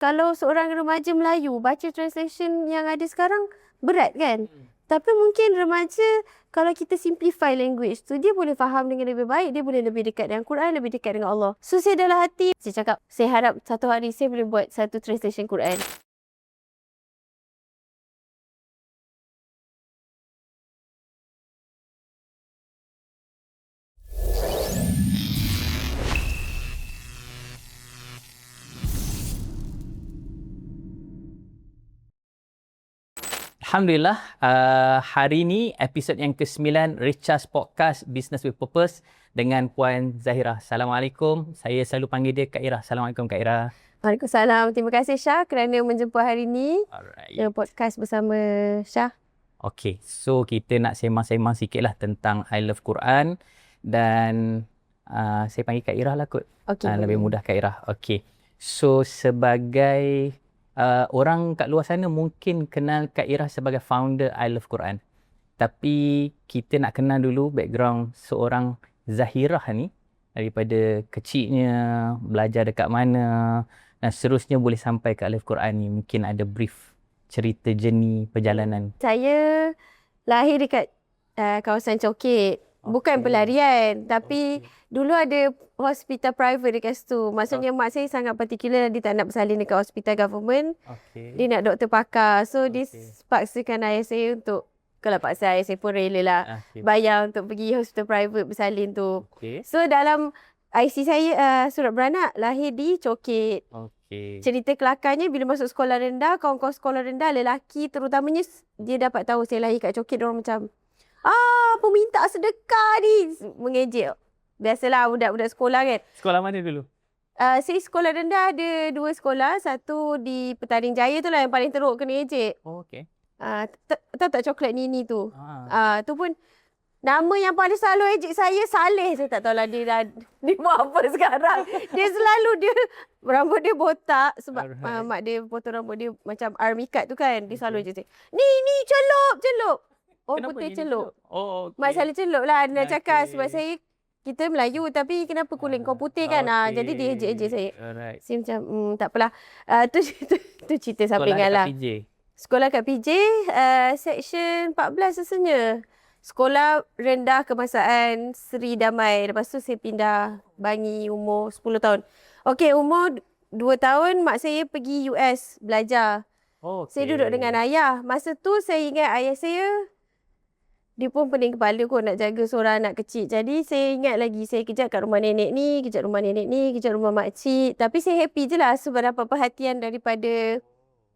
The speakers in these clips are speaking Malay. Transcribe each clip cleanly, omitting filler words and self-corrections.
kalau seorang remaja Melayu baca translation yang ada sekarang, berat kan? Tapi mungkin remaja, kalau kita simplify language tu, dia boleh faham dengan lebih baik. Dia boleh lebih dekat dengan Quran, lebih dekat dengan Allah. So, saya dalam hati, saya cakap, saya harap satu hari saya boleh buat satu translation Quran. Alhamdulillah, hari ini episod yang ke-9 Recharge Podcast Business with Purpose dengan Puan Zahirah. Assalamualaikum. Saya selalu panggil dia Kak Ira. Assalamualaikum Kak Ira. Waalaikumsalam. Terima kasih Syah kerana menjemput hari ini. Alright. Podcast bersama Syah. Okay, so kita nak sembang-sembang sikit lah tentang I Love Quran dan saya panggil Kak Ira lah kot. Okay. Lebih mudah Kak Ira. Okay, so sebagai orang kat luar sana mungkin kenal Kak Ira sebagai founder I Love Quran. Tapi kita nak kenal dulu background seorang Zahirah ni. Daripada kecilnya, belajar dekat mana dan seterusnya boleh sampai ke I Love Quran ni. Mungkin ada brief cerita journey perjalanan. Saya lahir dekat kawasan Cokit. Bukan pelarian, tapi dulu ada hospital private dekat situ. Maksudnya mak saya sangat particular, dia tak nak bersalin dekat hospital government. Dia nak doktor pakar. So dia paksakan ayah saya untuk, kalau paksa ayah saya pun rela lah bayar untuk pergi hospital private bersalin tu. So dalam IC saya surat beranak lahir di Cokit. Cerita kelakarnya bila masuk sekolah rendah, kawan-kawan sekolah rendah lelaki terutamanya, dia dapat tahu saya lahir kat Cokit, diorang macam peminta sedekah ni, mengejek. Biasalah budak-budak sekolah kan. Sekolah mana dulu? Saya sekolah rendah ada 2 sekolah. Satu di Petaling Jaya tu lah yang paling teruk kena ejek. Tahu tak coklat Nini tu? Tu pun nama yang paling selalu ejek saya, Saleh. Saya tak tahulah dia buat apa sekarang. Dia selalu rambut dia botak sebab mak dia potong rambut dia macam army cut tu kan. Dia selalu ejek saya. Ni celup. Kenapa putih ini celup. Kenapa? Mak selalu celup lah. Dia nak cakap sebab kita Melayu tapi kenapa kulit kau putih kan? Jadi dia ejek-ejek saya. Saya macam tak apalah. Tu cerita sampingan lah. Sekolah kat PJ, section 14 rasanya. Sekolah rendah kebangsaan Seri Damai. Lepas tu saya pindah Bangi umur 10 tahun. Okey, umur 2 tahun mak saya pergi US belajar. Saya duduk dengan ayah. Masa tu saya ingat ayah saya, dia pun pening kepala kot nak jaga seorang anak kecil. Jadi saya ingat lagi, saya kejap kat rumah nenek ni, kejap rumah nenek ni, kejap rumah makcik. Tapi saya happy je lah sebab dapat perhatian daripada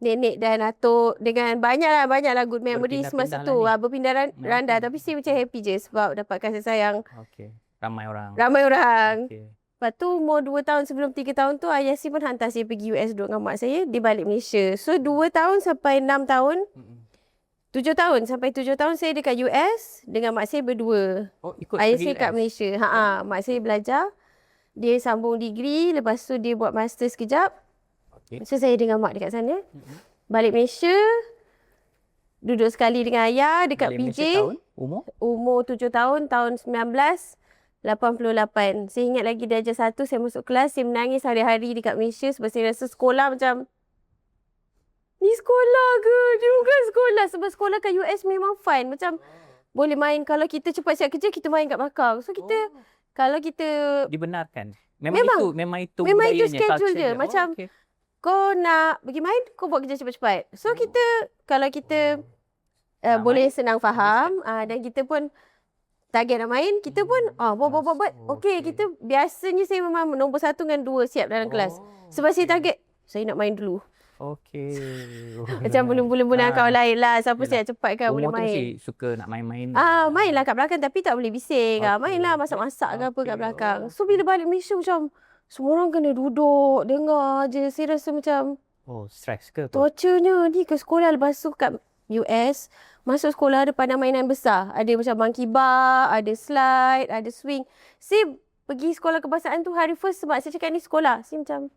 nenek dan atuk. Dengan banyaklah good memories masa tu. Berpindah randa. Tapi saya macam happy je sebab dapat kasih sayang. Ramai orang. Lepas tu umur 2 tahun sebelum 3 tahun tu, ayah saya pun hantar saya pergi US duduk dengan mak saya. Dia balik Malaysia. So 2 tahun sampai 6 tahun. 7 tahun sampai 7 tahun saya dekat US dengan mak saya berdua. Ikut ayah saya kat Malaysia. Mak saya belajar. Dia sambung degree. Lepas tu dia buat master sekejap. So saya dengan mak dekat sana. Balik Malaysia. Duduk sekali dengan ayah dekat balik PJ. Tahun? Umur 7 tahun. Tahun 1988. Saya ingat lagi darjah 1 saya masuk kelas. Saya menangis hari-hari dekat Malaysia sebab saya rasa sekolah macam, ni sekolah ke? Dia bukan sekolah. Sebab sekolah kat US memang fun. Macam boleh main. Kalau kita cepat siap kerja, kita main kat belakang. So kita, kalau kita dibenarkan. Memang itu schedule je. Macam kau nak pergi main, kau buat kerja cepat-cepat. So kita, kalau kita boleh senang faham dan kita pun target nak main, kita pun buat. Okey, kita biasanya saya memang nombor 1 dengan 2 siap dalam kelas. Sebab saya target, saya nak main dulu. Macam belum-belum kawan lain lah. Siapa siap cepat kan boleh main. Umur tu mesti suka nak main-main. Mainlah kat belakang tapi tak boleh bising. Mainlah masak-masak ke apa kat belakang. So bila balik Malaysia macam, semua orang kena duduk, dengar je. Saya rasa macam, stres ke? torturenya ni ke sekolah. Lepas tu kat US, masuk sekolah ada padang mainan besar. Ada macam monkey bar, ada slide, ada swing. Saya pergi sekolah kebangsaan tu hari first sebab saya cakap ni sekolah. Saya macam,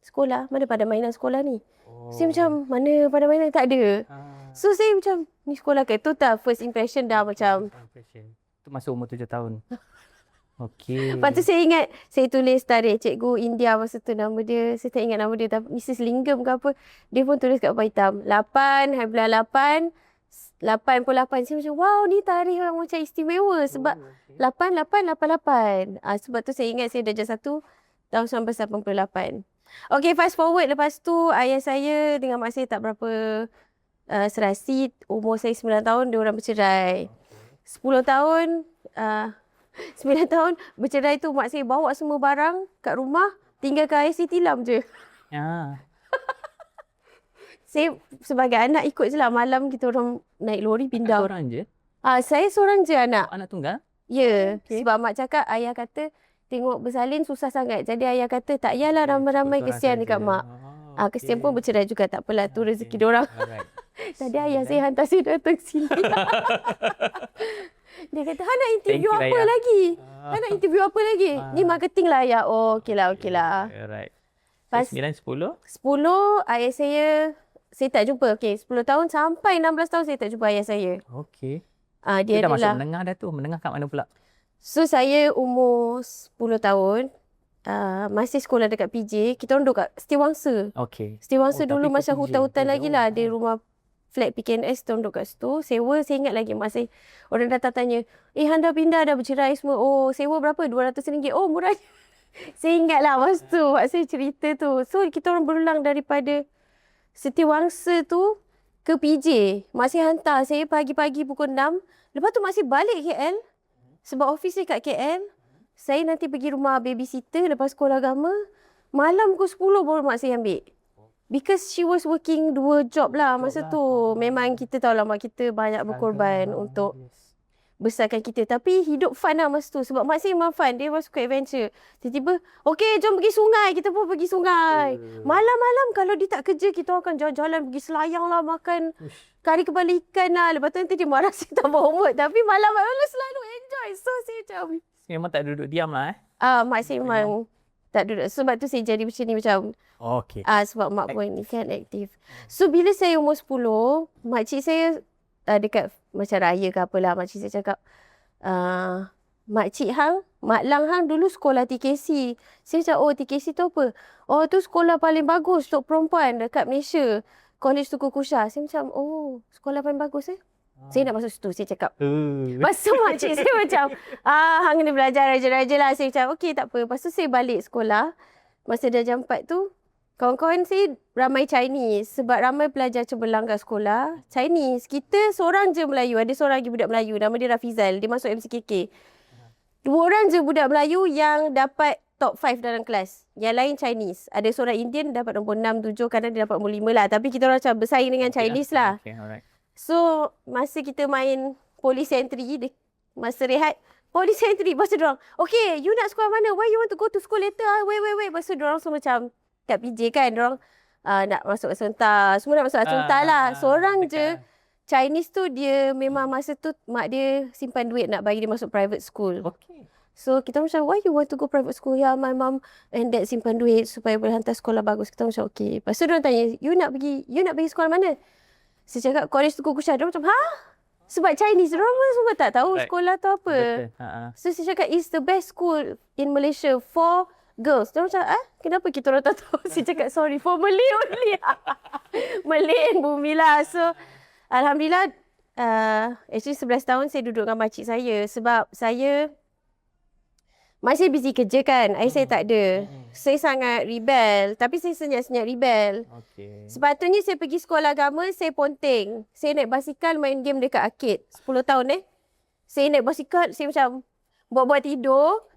sekolah? Mana pada mainan sekolah ni? Saya macam, mana pada mainan? Tak ada. So saya macam, ni sekolah ke? Tu tak first impression dah macam. Itu masa umur 7 tahun. Okey. Lepas tu saya ingat, saya tulis tarikh cikgu India masa tu, nama dia, saya tak ingat nama dia, tapi Mrs. Lingam ke apa. Dia pun tulis kat papan hitam. 8, hari bulan 8, 88. Saya macam, wow, ni tarikh yang macam istimewa. Sebab 8888. Sebab tu saya ingat saya darjah 1 tahun 1988. Okay, fast forward. Lepas tu, ayah saya dengan mak saya tak berapa serasi. Umur saya 9 tahun, dia orang bercerai. 10 tahun, 9 tahun bercerai tu, mak saya bawa semua barang kat rumah, tinggalkan ayah saya tilam je. Ya. Saya sebagai anak ikut je lah. Malam kita orang naik lori pindah. Seorang je? Saya seorang je anak. Anak tunggal? Ya, sebab mak cakap, ayah kata tengok bersalin susah sangat. Jadi ayah kata tak payahlah ramai-ramai, kesian dekat mak. Kesian pun bercerai juga, tak apalah, tu rezeki diorang. Tadi ayah saya hantar saya datang sini. Dia kata, nak interview apa lagi? Nak interview apa lagi? Ni marketing lah ayah. Oh, okey lah. Alright. Pas 9, 10? 10, ayah saya tak jumpa. Okey, 10 tahun sampai 16 tahun saya tak jumpa ayah saya. Okey. Dia dah masuk adalah, menengah dah tu. Menengah kat mana pula? so saya umur 10 tahun. Masih sekolah dekat PJ. Kita orang duduk kat Setiawangsa. Okey. Setiawangsa dulu tapi ke macam PJ hutan-hutan tu lagi jauh. lah. Ada rumah flat PKNS, kita orang duduk kat situ. Sewa, saya ingat lagi masih orang datang tanya, anda pindah dah bercerai semua. Oh, sewa berapa? RM200. Oh, murah. Saya ingat lah masa tu. Mak saya cerita tu. So, kita orang berulang daripada Setiawangsa tu ke PJ. Mak saya hantar saya pagi-pagi pukul 6. Lepas tu mak saya balik KL. Sebab office saya kat KL. Saya nanti pergi rumah babysitter lepas sekolah agama. Malam pukul 10 baru mak saya ambil. Because she was working 2 job lah masa tu. Memang kita tahu lah mak kita banyak berkorban untuk besarkan kita. Tapi hidup fun lah masa tu. Sebab mak saya memang fun. Dia suka adventure. Tiba-tiba, okay, jom pergi sungai. Kita pun pergi sungai. Malam-malam kalau dia tak kerja, kita akan jalan-jalan pergi selayang lah, makan kari kepala ikan lah. Lepas tu nanti dia marah saya tak buat homework. Tapi malam-malam selalu enjoy. So saya macam, Memang tak duduk diam lah mak saya memang tak duduk. Sebab tu saya jadi macam ni, macam Okey. sebab mak pun ni kan aktif. So bila saya umur 10, makcik saya dekat macam raya ke apalah, makcik saya cakap, makcik hang, mak lang hang dulu sekolah TKC. Saya cakap, oh TKC tu apa? Oh tu sekolah paling bagus untuk perempuan dekat Malaysia. College Tuku Kusha. Saya macam, oh sekolah paling bagus Saya nak masuk situ, saya cakap. Lepas tu makcik saya macam, hang kena belajar raja-raja lah. Saya macam, okey tak apa. Lepas tu saya balik sekolah. Masa darjah 4 tu, kawan-kawan saya ramai Chinese. Sebab ramai pelajar cemerlang kat sekolah. Chinese. Kita seorang je Melayu. Ada seorang lagi budak Melayu. Nama dia Rafizal. Dia masuk MCKK. 2 orang je budak Melayu yang dapat top 5 dalam kelas. Yang lain Chinese. Ada seorang Indian dapat nombor 6, 7. Kadang dia dapat nombor 5 lah. Tapi kita orang macam bersaing dengan Chinese lah. Okay, alright. So, masa kita main police entry, masa rehat, police entry. Lepas tu diorang, okay, you nak sekolah mana? Why you want to go to school later? Wait. Lepas tu diorang semua macam, kat PJ kan, diorang nak masuk Assunta. Semua nak masuk Assunta lah. Seorang je, Chinese tu dia memang masa tu, mak dia simpan duit nak bagi dia masuk private school. Okay. So, kita macam, why you want to go private school? Ya, my mom and dad simpan duit supaya boleh hantar sekolah bagus. Kita macam, okay. Lepas tu diorang tanya, you nak pergi sekolah mana? Saya cakap, College Tuku Kusha. Dia macam, sebab Chinese, diorang semua tak tahu sekolah tu apa. Betul. So, saya cakap, it's the best school in Malaysia for girls. Dia macam, kenapa kita orang tak tahu? Saya cakap, sorry, for Malay only. Malay and Bumila. So, Alhamdulillah, actually 11 tahun saya duduk dengan makcik saya. Sebab saya masih busy kerja kan. Ayah saya tak ada. Saya sangat rebel. Tapi saya senyap-senyap rebel. Okay. Sepatutnya saya pergi sekolah agama, saya ponteng. Saya naik basikal main game dekat arcade. 10 tahun Saya naik basikal, saya macam buat-buat tidur.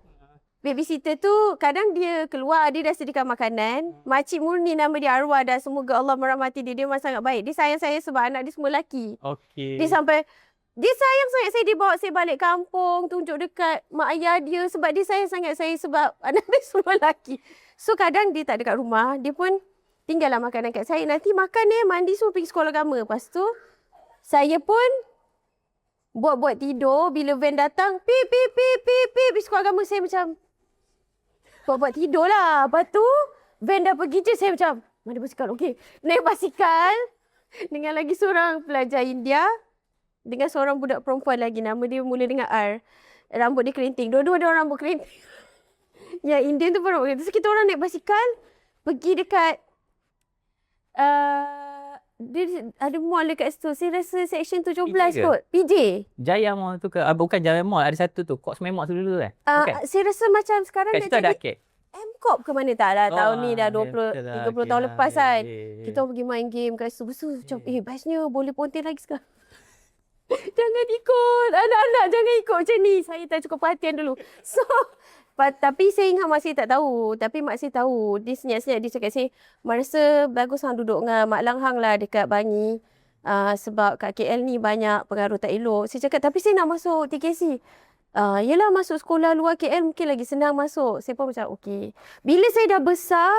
Babysitter tu kadang dia keluar, dia dah sediakan makanan. Makcik Murni nama dia arwah dah. Semoga Allah merahmati dia. Dia memang sangat baik. Dia sayang saya sebab anak dia semua lelaki. Okay. Dia sayang sangat saya. Dia bawa saya balik kampung, tunjuk dekat mak ayah dia. Sebab dia sayang sangat saya sebab anak dia semua lelaki. So kadang dia tak ada kat rumah. Dia pun tinggallah makanan kat saya. Nanti makan mandi semua pergi sekolah agama. Lepas tu saya pun buat-buat tidur. Bila van datang, pip pergi sekolah agama. Saya macam buat-buat tidur lah. Lepas tu van dah pergi je. Saya macam, mana basikal? Okey. Naik basikal dengan lagi seorang pelajar India. Dengan seorang budak perempuan lagi. Nama dia mula dengan R. rambut dia kerinting. Dua-dua dia orang rambut kerinting. Yang Indian tu pun rambut kerinting. So kita orang naik basikal pergi dekat dia ada mall dekat situ. Saya rasa section 17 PJ ke? kot. PJ. Jaya Mall tu ke? Bukan Jaya Mall. Ada satu tu. Cox Memok tu dulu kan? Bukan? Saya rasa macam sekarang Kat dah situ ada jadi arcade. M-Corp ke mana tak lah. Tahun ni dah 20, betul lah. 30 Okay tahun lah. lepas kan. Yeah. Kita orang pergi main game kat situ. Macam bestnya boleh ponting lagi sekarang. Jangan ikut. Anak-anak jangan ikut macam ni. Saya tak cukup perhatian dulu. So, tapi saya ingat mak saya tak tahu. Tapi mak saya tahu. Dia senyap-senyap. Dia cakap saya, mak rasa bagus hang duduk dengan Mak Lang Hang lah dekat Bangi. Sebab kat KL ni banyak pengaruh tak elok. Saya cakap, tapi saya nak masuk TKC. Yelah masuk sekolah luar KL mungkin lagi senang masuk. Saya pun macam okey. Bila saya dah besar,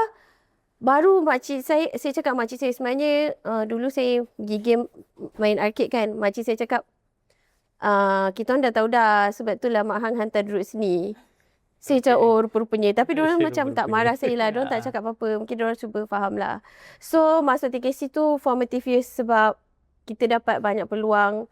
baru makcik saya cakap makcik saya sebenarnya dulu saya pergi game main arcade kan. Makcik saya cakap, kita orang dah tahu dah sebab itulah Mak Hang hantar duduk sini. Saya cakap, oh rupa-rupanya. Tapi diorang macam tak marah saya lah. Diorang tak cakap apa-apa. Mungkin diorang cuba faham lah. So masuk TKC tu formative years sebab kita dapat banyak peluang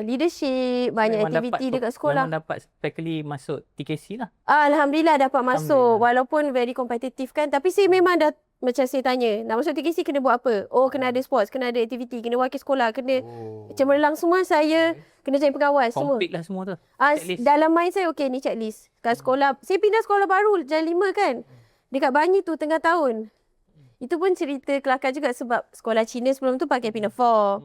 leadership, banyak aktiviti dekat sekolah. Memang dapat spekali masuk TKC lah. Alhamdulillah dapat masuk. Walaupun very kompetitif kan. Tapi saya memang dah, macam saya tanya, nak masuk TKC kena buat apa? Oh, kena ada sports, kena ada aktiviti, kena wakil sekolah, kena cemerlang semua. Saya kena jadi pengawas semua. Complete lah semua tu. Dalam mind saya, okey ni checklist. Kat sekolah, saya pindah sekolah baru, Jalan 5 kan. Dekat Bangi tu tengah tahun. Itu pun cerita kelakar juga sebab sekolah Cina sebelum tu pakai pinafore.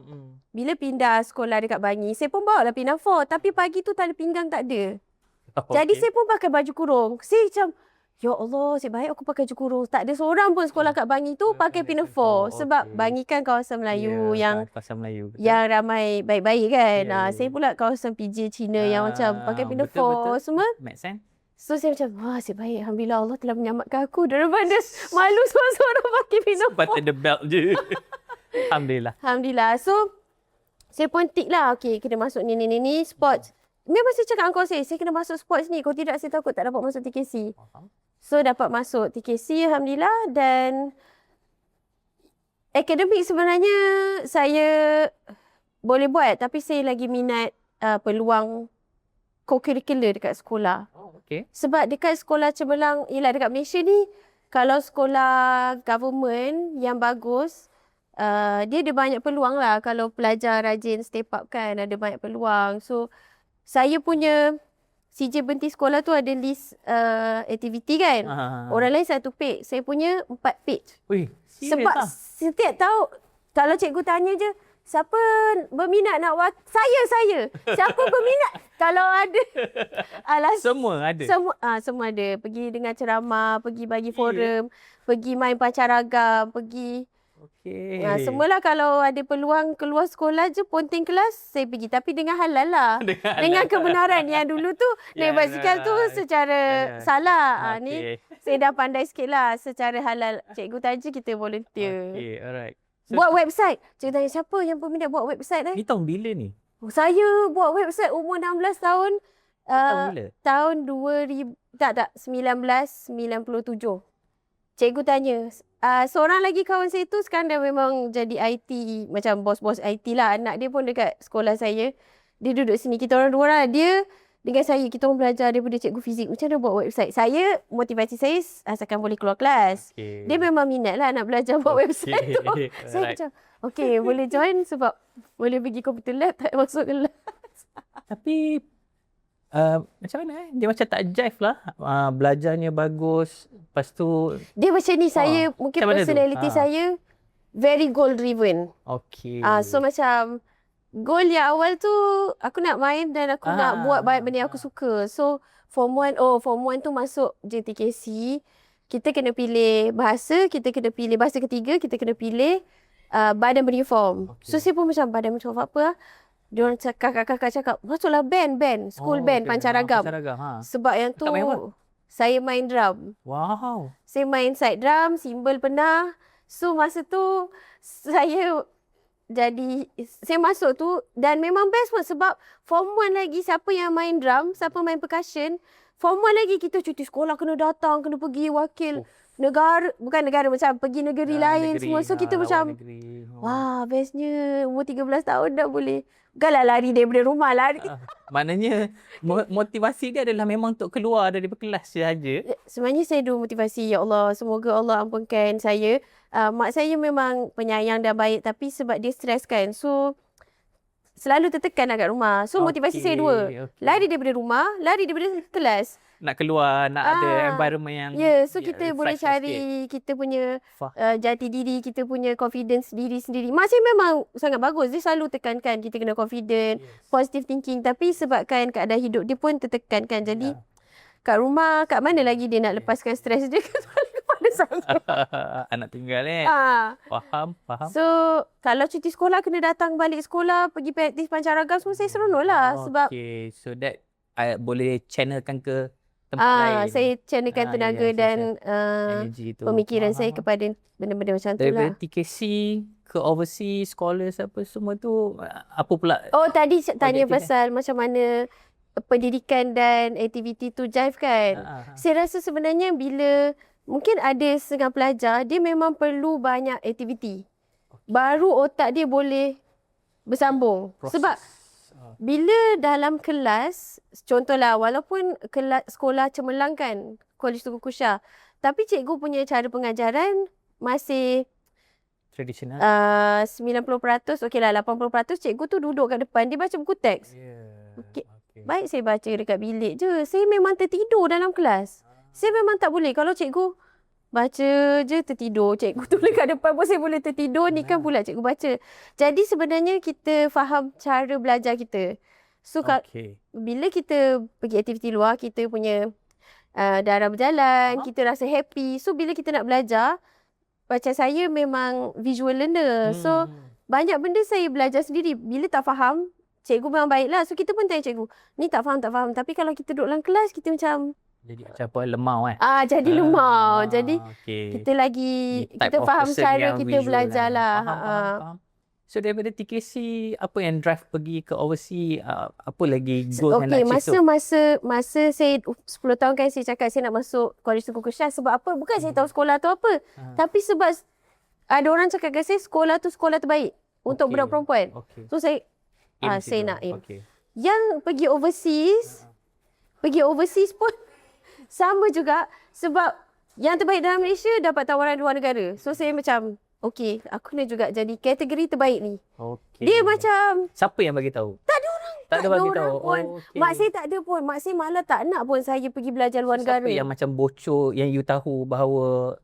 Bila pindah sekolah dekat Bangi, saya pun bawa lah pinafore. Tapi pagi tu tali pinggang tak ada. Jadi saya pun pakai baju kurung. Saya macam, ya Allah, saya baik aku pakai baju kurung. Tak ada seorang pun sekolah kat Bangi tu pakai pinafore. Sebab Bangi kan kawasan Melayu kawasan Melayu, betul. yang ramai baik-baik kan. Saya pula kawasan PJ Cina yang macam pakai pinafore semua. Make sense. So saya macam, wah saya baik. Alhamdulillah Allah telah menyelamatkan aku daripada malu seorang-seorang pakai pinafore. Patut the belt je. Alhamdulillah. So, saya pun tick lah. Okay, kena masuk ni, sports. Memang saya cakap dengan kau saya kena masuk sports ni. Kalau tidak, saya takut tak dapat masuk TKC. So, dapat masuk TKC, Alhamdulillah. Dan akademik sebenarnya saya boleh buat. Tapi saya lagi minat peluang co-curricular dekat sekolah. Sebab dekat sekolah cemerlang, yelah dekat Malaysia ni, kalau sekolah government yang bagus, dia ada banyak peluang lah. Kalau pelajar rajin step up kan, ada banyak peluang. So, saya punya CJ berhenti sekolah tu ada list aktiviti kan. Orang lain 1 page. Saya punya 4 page. Sebab setiap tahu, kalau cikgu tanya je, siapa berminat nak saya. Siapa berminat? Kalau ada. Semua ada. Semua ada. Pergi dengar ceramah, pergi bagi forum, pergi main pancaragam, pergi. Semualah kalau ada peluang keluar sekolah je, ponting kelas, saya pergi. Tapi dengan halal lah. Dengan kebenaran. Yang dulu tu, naik basikal tu secara salah. Ni saya dah pandai sikit lah. Secara halal. Cikgu tanya kita volunteer. Alright. Buat website. Cikgu tanya siapa yang berminat buat website Ni tahun bila ni? Saya buat website umur 16 tahun. Tahun bila? Tahun 2000, 1997. Cikgu tanya. Seorang lagi kawan saya tu sekarang dah memang jadi IT. Macam bos-bos IT lah. Anak dia pun dekat sekolah saya. Dia duduk sini. Kita orang dua orang. Dia dengan saya. Kita orang belajar daripada cikgu fizik. Macam mana buat website. Saya, motivasi saya asalkan boleh keluar kelas. Dia memang minat lah nak belajar buat website tu. Saya macam, okay boleh join sebab boleh pergi computer lab, tak masuk kelas. Tapi macam mana dia macam tak jive lah. Belajarnya bagus. Lepas tu dia macam ni. Saya mungkin personality saya very goal driven. So macam goal yang awal tu aku nak main dan aku nak buat banyak benda yang aku suka. So form 1 tu masuk JTKC. Kita kena pilih bahasa, kita kena pilih bahasa ketiga, kita kena pilih badan beruniform. So saya pun macam badan beruniform apa? Diorang kakak-kakak cakap, masuklah band, school band, pancaragam. Sebab yang tu saya main drum. Wow. Saya main side drum, cymbal pernah. So masa tu saya masuk tu dan memang best pun sebab form 1 lagi siapa yang main drum, siapa main percussion, form 1 lagi kita cuti sekolah kena datang, kena pergi wakil negara, bukan negara macam pergi negeri lain semua. So kita macam wah bestnya umur 13 tahun dah boleh. Bukanlah lari daripada rumah, lari Maknanya motivasi dia adalah memang untuk keluar dari kelas saja. Sebenarnya saya ada motivasi, ya Allah, semoga Allah ampunkan saya. Mak saya memang penyayang dan baik, tapi sebab dia stres kan, so selalu tertekan kat rumah. So motivasi saya dua. Lari daripada rumah, lari daripada kelas. Nak keluar, nak ada environment yang so kita boleh cari kita punya jati diri, kita punya confidence diri sendiri. Mak saya memang sangat bagus. Dia selalu tekankan kita kena confident, positive thinking. Tapi sebabkan keadaan hidup dia pun tertekankan. Jadi kat rumah, kat mana lagi dia nak lepaskan stres dia kepada saya. Anak tunggal Faham. So kalau cuti sekolah kena datang balik sekolah, pergi praktis pancaragam semua, saya seronok lah. Sebab so that boleh channelkan ke tempat lain. Saya channelkan tenaga dan pemikiran saya kepada benda-benda macam tu lah. Daripada TKC ke overseas, scholars apa semua tu, apa pula? Tadi tanya pasal macam mana pendidikan dan aktiviti tu jive kan. Saya rasa sebenarnya bila mungkin ada setengah pelajar, dia memang perlu banyak aktiviti. Baru otak dia boleh bersambung. Sebab bila dalam kelas, contohlah walaupun sekolah cemerlang kan, Kolej Tunku Kusha, tapi cikgu punya cara pengajaran masih tradisional. 90%, okeylah 80% cikgu tu duduk kat depan, dia baca buku teks. Okay. Baik saya baca dekat bilik je. Saya memang tertidur dalam kelas. Saya memang tak boleh. Kalau cikgu baca je tertidur, cikgu tulis kat depan pun saya boleh tertidur. Ni kan pula cikgu baca. Jadi sebenarnya kita faham cara belajar kita. So bila kita pergi aktiviti luar, kita punya darah berjalan, kita rasa happy. So bila kita nak belajar, macam saya memang visual learner. So banyak benda saya belajar sendiri. Bila tak faham, cikgu memang baiklah. So kita pun tanya cikgu, ni tak faham. Tapi kalau kita duduk dalam kelas, kita macam jadi macam apa, lemau jadi lemau. Jadi kita kita faham cara kita belajar lah. Faham. So daripada TKC, apa yang drive pergi ke overseas, apa lagi goal yang nak achieve tu? Masa saya 10 tahun kan saya cakap saya nak masuk Kolej Tunku Kusha. Sebab apa? Bukan saya tahu sekolah tu apa. Tapi sebab ada orang cakap kat saya sekolah tu sekolah terbaik untuk budak perempuan. So saya nak aim. Yang pergi overseas pun sama juga. Sebab yang terbaik dalam Malaysia dapat tawaran luar negara. So saya macam, okey, aku nak juga jadi kategori terbaik ni. Dia macam, siapa yang bagi tahu? Tak ada orang. Tak ada bagi tahu. Mak saya tak ada pun. Mak saya malah tak nak pun saya pergi belajar luar negara. Siapa yang macam bocor yang you tahu bahawa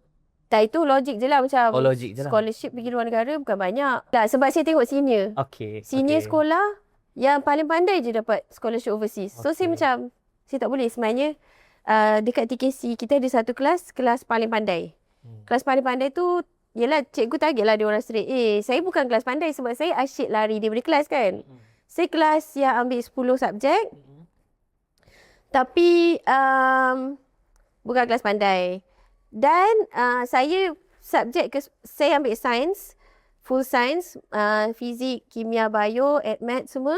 itu logik je lah. Macam logik je lah. Scholarship pergi luar negara bukan banyak. Sebab saya tengok senior. Senior sekolah yang paling pandai je dapat scholarship overseas. So saya macam, saya tak boleh. Sebenarnya dekat TKC kita ada satu kelas paling pandai. Kelas paling pandai tu, yelah cikgu target lah dia orang straight A. Saya bukan kelas pandai sebab saya asyik lari daripada kelas kan. Saya kelas yang ambil 10 subjek. Tapi bukan kelas pandai. Dan saya saya ambil sains, full sains, fizik, kimia, bio, math semua.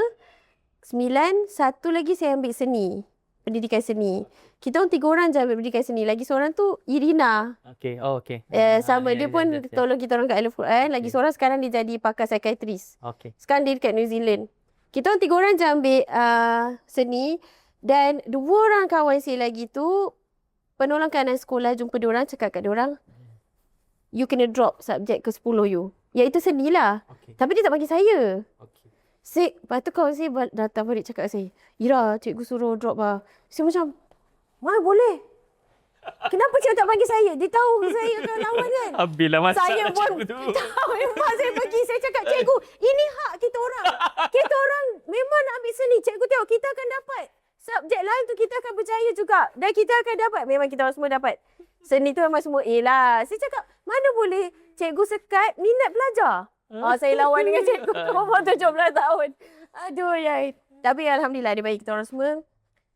9, satu lagi saya ambil seni, pendidikan seni. Kita orang 3 orang je ambil pendidikan seni. Lagi seorang tu Irina. Sama dia pun tolong kita orang kat Al-Quran. Lagi seorang sekarang dia jadi pakar psikiatris. Sekarang dia dekat New Zealand. Kita orang 3 orang je ambil seni. Dan 2 orang kawan saya lagi tu, penolong kanan sekolah jumpa dia orang, cakap kat dia orang, you kena drop subjek ke 10 you. Iaitu seni lah. Tapi dia tak bagi saya. Lepas tu kawan saya datang balik cakap saya, Ira, cikgu suruh drop lah. Saya macam, mana boleh? Kenapa cikgu tak bagi saya? Dia tahu saya akan lawan kan? Habislah masa saya pun tahu. Memang saya pergi. Saya cakap, cikgu, ini hak kita orang. Kita orang memang nak ambil seni. Cikgu tengok, kita akan dapat. Subjek lain tu kita akan berjaya juga. Dan kita akan dapat. Memang kita orang semua dapat. Seni tu memang semua A lah. Saya cakap, mana boleh cikgu sekat minat belajar? Saya lawan dengan cikgu umur 17 tahun. Aduh, ya. Tapi Alhamdulillah dia baik kita orang semua.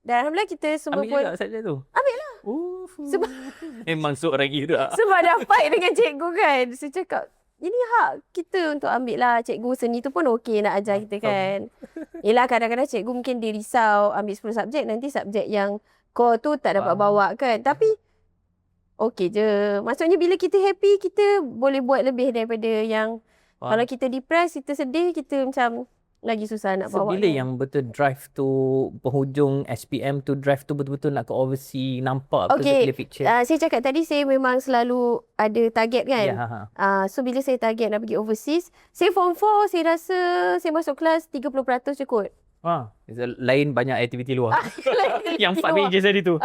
Dan Alhamdulillah kita semua ambil juga subjek tu? Ambil lah. Sebab memang seorang gila. Sebab dapat dengan cikgu kan. Saya cakap, ini hak kita untuk ambil lah. Cikgu seni tu pun okey nak ajar kita kan. Yelah kadang-kadang cikgu mungkin dia risau ambil 10 subjek. Nanti subjek yang core tu tak dapat bawa kan. Tapi okey je. Maksudnya bila kita happy, kita boleh buat lebih daripada yang kalau kita depressed, kita sedih, kita macam lagi susah nak So bawa. bila yang betul drive tu penghujung SPM tu, drive tu betul-betul nak ke overseas, nampak betul Okay, clear picture? saya cakap tadi saya memang selalu ada target kan. Ya, So bila saya target nak pergi overseas, saya form 4 saya rasa saya masuk kelas 30% je kot. Lain banyak aktiviti luar. Yang 4 pages tadi tu.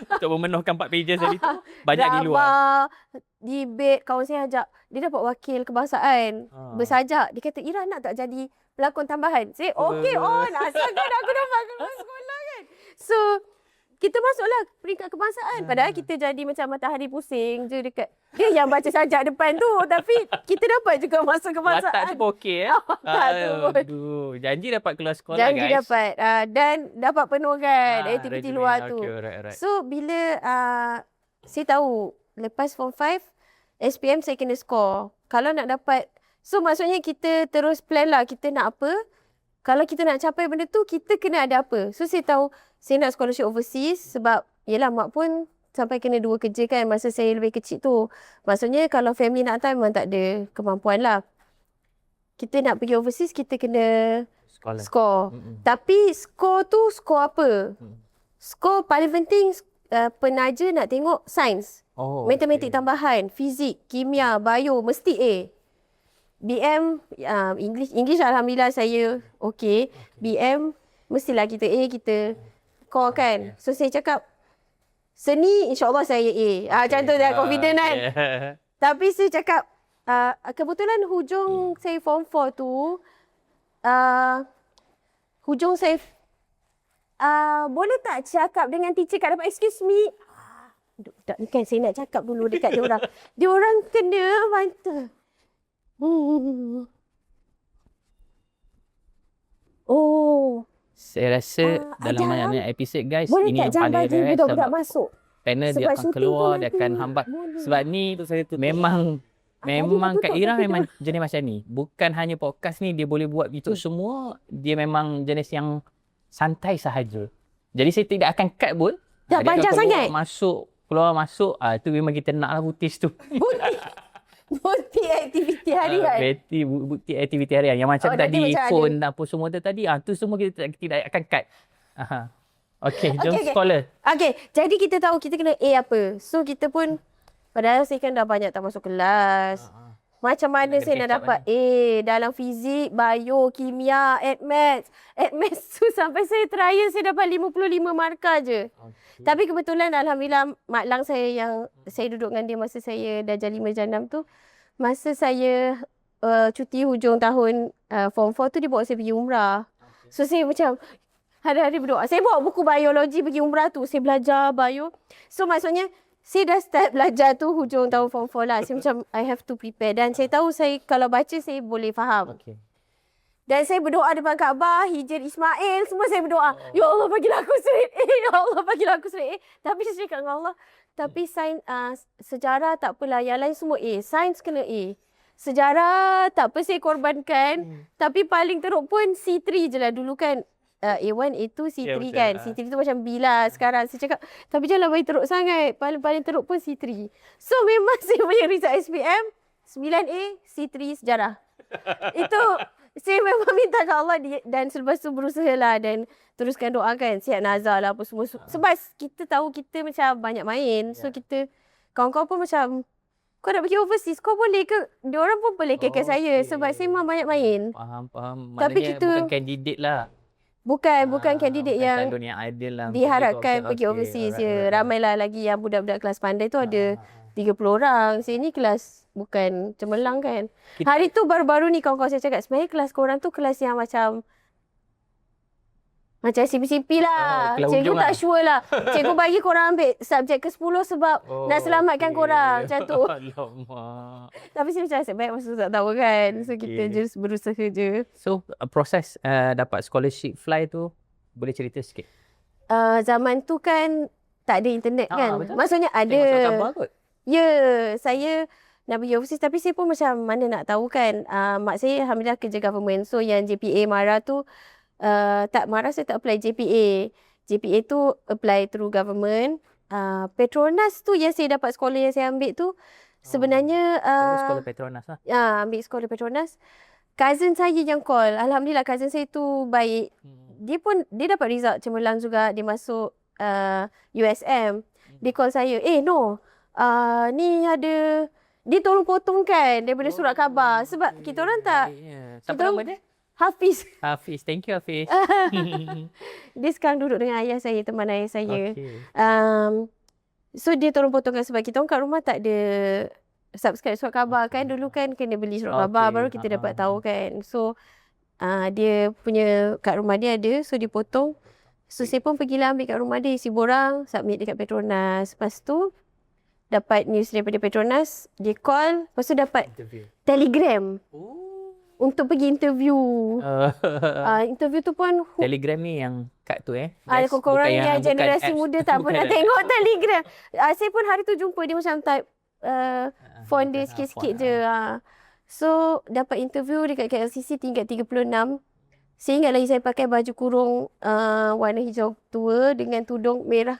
Untuk memenuhkan 4 pages tadi tu, banyak di luar. Debate, kawan saya ajak, dia dapat wakil kebangsaan. Bersajak, dia kata, Ira nak tak jadi pelakon tambahan? Saya, okay on. Asalkan aku dapat keluar sekolah kan. So, kita masuklah peringkat kebangsaan. Padahal kita jadi macam matahari pusing je dekat. Dia yang baca sajak depan tu. Tapi kita dapat juga masuk kebangsaan. Watak tu pun okey Watak tu pun. Aduh, janji dapat keluar sekolah Janji guys. dapat. Dan dapat penuhkan aktiviti regimen. luar tu. Okay, alright. So, bila saya tahu lepas form 5, SPM saya kena score. Kalau nak dapat, so maksudnya kita terus plan lah kita nak apa. Kalau kita nak capai benda tu, kita kena ada apa. So, saya tahu saya nak scholarship overseas sebab yelah mak pun sampai kena 2 kerja kan masa saya lebih kecil tu. Maksudnya kalau family nak hantar memang tak ada kemampuan lah. Kita nak pergi overseas, kita kena score. Tapi score tu score apa? Score paling penting penaja nak tengok sains. Matematik tambahan, fizik, kimia, bio, mesti A. BM, English Alhamdulillah saya okay. BM, mestilah kita A, kita core kan. So saya cakap, seni insyaAllah saya A. Macam tu dah confident kan. Tapi saya cakap, kebetulan hujung saya form 4 tu, hujung saya, boleh tak cakap dengan teacher kat depan, excuse me. Budak ni kan saya nak cakap dulu dekat dia orang. Dia orang kena mata. Saya rasa dalam banyak episod guys, boleh ini yang paling rare budak-budak masuk. panel dia akan keluar, dia akan hambat. Sebab ni memang Kak Ira memang jenis macam ni. Bukan hanya podcast ni dia boleh buat untuk semua. Dia memang jenis yang santai sahaja. Jadi saya tidak akan cut pun. Tak panjang sangat. Keluar masuk. Tu memang kita nak lah butis tu. Bukti aktiviti harian. Bukti aktiviti harian. Yang macam tadi phone apa semua tu tadi. Tu semua kita tidak akan cut. Okay, jom scholar. Okay, jadi kita tahu kita kena A apa. So kita pun, padahal saya kan dah banyak tak masuk kelas. Macam mana saya nak dapat A dalam fizik, bio, kimia, maths. Maths tu sampai saya trial saya dapat 55 markah je. Tapi kebetulan Alhamdulillah mak lang saya yang saya duduk dengan dia masa saya darjah 5 darjah 6 tu. Masa saya cuti hujung tahun form 4 tu dia bawa saya pergi umrah. So saya macam hari-hari berdoa. Saya bawa buku biologi pergi umrah tu. Saya belajar bio. So maksudnya saya dah start belajar tu hujung tahun form 4 lah. Saya macam I have to prepare. Dan saya tahu saya kalau baca saya boleh faham. Okay. Dan saya berdoa depan Kaabah, Hijr Ismail, semua saya berdoa. Ya Allah bagilah aku straight A. Ya Allah bagilah aku straight A. Tapi saya cakap dengan Allah, tapi sains, sejarah tak apalah. Yang lain semua A. Sains kena A. Sejarah tak apa saya korbankan. Tapi paling teruk pun C3 je lah dulu kan. A1, A2, C3 kan. C3 tu macam B lah sekarang. Saya cakap, tapi janganlah bagi teruk sangat. Paling teruk pun C3. So memang saya punya result SPM, 9A, C3 sejarah. Itu saya memang minta ke Allah dan selepas tu berusaha lah dan teruskan doakan. Siap nazar lah apa semua. Sebab kita tahu kita macam banyak main. So kita, kawan-kawan pun macam, kau nak pergi overseas, kau boleh ke? Diorang pun boleh kekal saya sebab saya memang banyak main. Faham. Tapi Maknanya kita bukan candidate lah. Bukan kandidat yang ideal lah diharapkan pergi overseas je. Ramailah lagi yang budak-budak kelas pandai tu ada 30 orang. Saya ni kelas bukan cemerlang kan. Hari tu baru-baru ni kawan-kawan saya cakap sebenarnya kelas korang tu kelas yang macam CP-CP lah. Cikgu tak sure lah. Cikgu bagi korang ambil subjek ke-10 sebab nak selamatkan korang. Macam tu. Alamak. Tapi saya macam asyik baik masa tu tak tahu kan. So kita just berusaha je. So proses dapat scholarship fly tu boleh cerita sikit? Zaman tu kan tak ada internet kan. Betul? Maksudnya ada. Tengok khabar kot. Ya, saya nak pergi overseas tapi saya pun macam mana nak tahu kan. Mak saya Alhamdulillah kerja government. So yang JPA marah tu, tak marah saya tak apply JPA. JPA tu apply through government. Petronas tu yang saya dapat sekolah yang saya ambil tu sebenarnya sekolah Petronas lah. ambil sekolah Petronas. cousin saya yang call. Alhamdulillah cousin saya tu baik. Dia dapat result cemerlang juga. Dia masuk USM. Dia call saya, no, ni ada, dia tolong potongkan daripada surat khabar. Sebab kita orang tak. Siapa nama dia? Hafiz. Hafiz. Thank you, Hafiz. Dia sekarang duduk dengan ayah saya, teman ayah saya. Okay. So dia tolong potongkan sebab kita orang kat rumah tak ada subscribe surat khabar kan. Dulu kan kena beli surat khabar baru kita dapat tahu kan. So dia punya kat rumah dia ada, so dia potong. So saya pun pergilah ambil kat rumah dia, isi borang, submit dekat Petronas. Lepas tu dapat news daripada Petronas, dia call, lepas tu dapat telegram untuk pergi interview. Interview tu pun Telegram ni yang kat tu korang yang generasi muda tak pernah tengok telegram. Saya pun hari tu jumpa dia macam type font dia sikit-sikit je. So dapat interview dekat KLCC tingkat 36. Saya ingat lagi saya pakai baju kurung warna hijau tua dengan tudung merah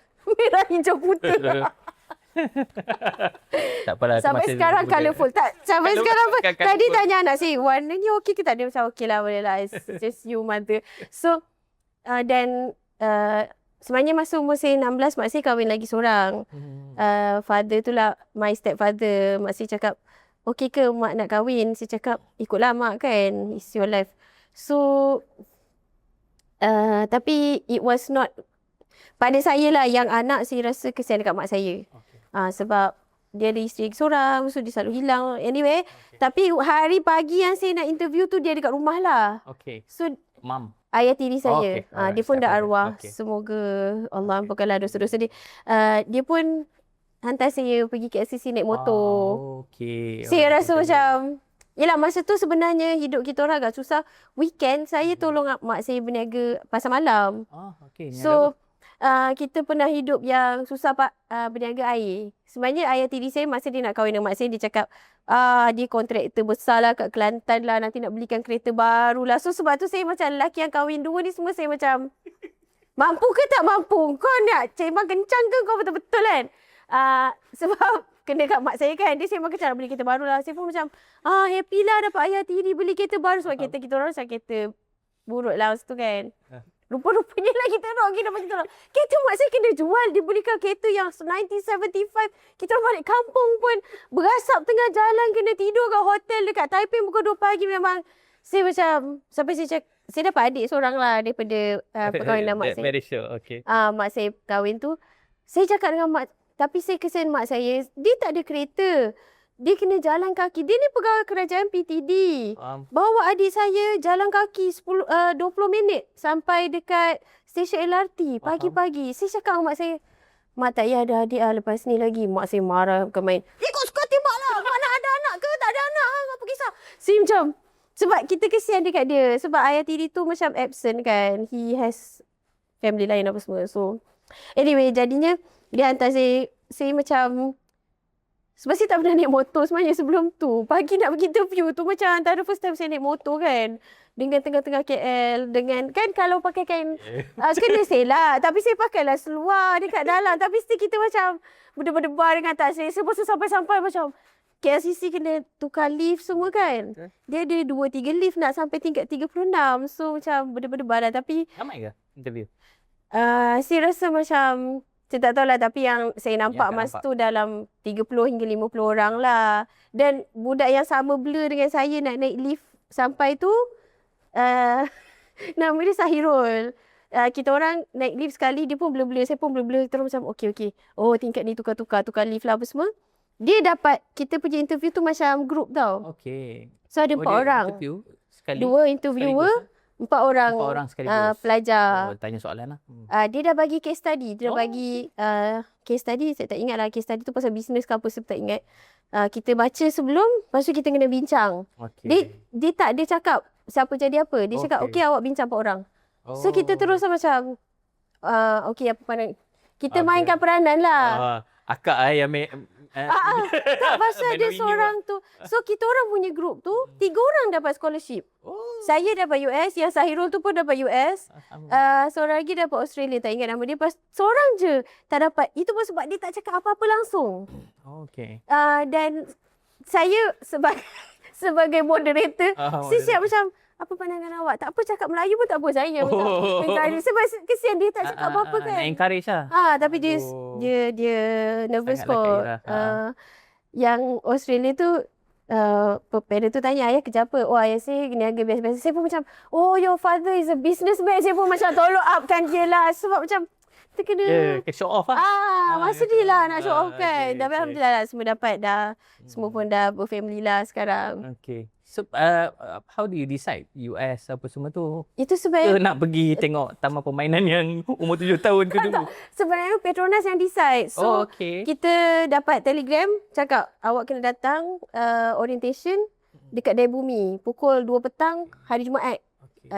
hijau putih. Tak apalah. Sampai sekarang colourful. Tak, sampai sekarang pun. Tadi tanya anak saya, warna ni okey ke tak? Dia macam okey lah, boleh lah. It's just you mother. So, dan sebenarnya masa umur saya 16, mak saya kahwin lagi seorang. Father tu lah, my stepfather. Mak saya cakap, okey ke mak nak kahwin? Saya cakap, ikutlah mak kan. It's your life. So, tapi it was not, pada saya lah yang anak saya rasa kesian dekat mak saya. Sebab dia ada isteri seorang, so dia selalu hilang. Anyway, tapi hari pagi yang saya nak interview tu dia dekat rumah lah. So, ayah tiri saya. Dia pun dah arwah. Semoga Allah ampunkanlah dosa-dosa dia. Dia pun hantar saya pergi ke KLCC naik motor. Saya rasa macam, yelah masa tu sebenarnya hidup kita orang agak susah. Weekend saya tolong mak saya berniaga pasar malam. So kita pernah hidup yang susah berniaga air. Sebenarnya ayah tiri saya masa dia nak kahwin dengan mak saya, dia cakap dia kontraktor besar lah kat Kelantan lah, nanti nak belikan kereta baru lah. So sebab tu saya macam lelaki yang kahwin dua ni semua saya macam mampu ke tak mampu? Kau nak sembang kencang ke kau betul-betul kan? Sebab kena kat mak saya kan, dia sembang kencang nak beli kereta baru lah. Saya pun macam happy lah dapat ayah tiri beli kereta baru. Sebab kereta kita orang macam kereta buruk lah masa tu kan. Rupa-rupanya lah kita nak pergi dapat kita nak. Kereta mak saya kena jual. Dia belikan kereta yang 1975. Kita orang balik kampung pun berasap tengah jalan, kena tidur kat hotel dekat Taipei pukul 2 pagi. Memang saya macam, sampai saya dapat adik seorang lah daripada perkahwinan mak saya. Very sure, okay. Mak saya kahwin tu. Saya cakap dengan mak, tapi saya kesian mak saya. Dia tak ada kereta. Dia kena jalan kaki. Dia ni pegawai kerajaan PTD. Bawa adik saya jalan kaki 20 minit sampai dekat stesen LRT pagi-pagi. Saya cakap dengan mak saya, mak tak payah ada adik lah lepas ni lagi. Mak saya marah bukan main. Ikut suka hati mak lah. Mak nak ada anak ke? Tak ada anak. Apa kisah? Saya macam, sebab kita kesian dekat dia. Sebab ayah tiri tu macam absent kan. He has family lain apa semua. So, anyway, jadinya dia hantar saya macam, sebab saya tak pernah naik motor sebenarnya sebelum tu. Pagi nak pergi interview tu macam antara first time saya naik motor kan. Dengan tengah-tengah KL. Dengan, kan kalau pakai kain, kena sela. Tapi saya pakailah seluar dekat dalam. Tapi still kita macam berdebar-debar dengan tak saya. Sebab sampai-sampai macam KLCC kena tukar lift semua kan. Dia ada 2-3 lift nak sampai tingkat 36. So macam berdebar-debar lah. Tapi ramai ke interview? Saya rasa macam, saya tak tahu lah, tapi yang saya nampak masa tu dalam 30 hingga 50 orang lah. Dan budak yang sama blur dengan saya nak naik lift sampai tu, nama dia Sahirul. Kita orang naik lift sekali, dia pun blur-blur, saya pun blur-blur. Terus macam okey. Oh, tingkat ni tukar lift lah apa semua. Dia dapat, kita pergi interview tu macam group tau. So ada 4 orang. Interview sekali? 2 interviewer. 4 orang pelajar. Tanya soalan lah. Dia dah bagi case study. Dia dah bagi case study. Saya tak ingat lah case study tu pasal bisnes ke apa. Saya tak ingat. Kita baca sebelum. Lepas tu kita kena bincang. Dia tak dia cakap siapa jadi apa. Dia cakap okey awak bincang 4 orang. So kita terus macam okey apa pandang. Kita mainkan peranan lah. Akak yang tak pasal dia seorang tu. So kita orang punya group tu 3 orang dapat scholarship. Saya dapat US, yang Sahirul tu pun dapat US. Seorang lagi dapat Australia, tak ingat nama dia. Seorang je tak dapat. Itu pun sebab dia tak cakap apa-apa langsung. Dan saya sebagai moderator. Saya siap moderator. macam, apa pandangan awak? Tak apa cakap Melayu pun tak apa. Saya macam encourage. Sebab kesian dia tak cakap apa-apa kan. Nak encourage lah. Tapi dia nervous Sangatlah kot. Kak Ira. Yang Australia tu, parent tu tanya, ayah kerja apa? Oh, ayah saya niaga biasa-biasa. Saya pun macam, oh, your father is a businessman. Saya pun macam tolong upkan dia lah. Sebab macam, kita kena... show off lah. Masa dia lah nak show off kan. Okay, Tapi Alhamdulillah lah, semua dapat dah. Semua pun dah berfamily lah sekarang. Okay. So, how do you decide US apa semua tu? Itu Ke sebenarnya... nak pergi tengok taman permainan yang umur 7 tahun ke dulu? Sebenarnya Petronas yang decide. So, okay. kita dapat telegram cakap awak kena datang orientation dekat Daya Bumi pukul 2 petang hari Jumaat.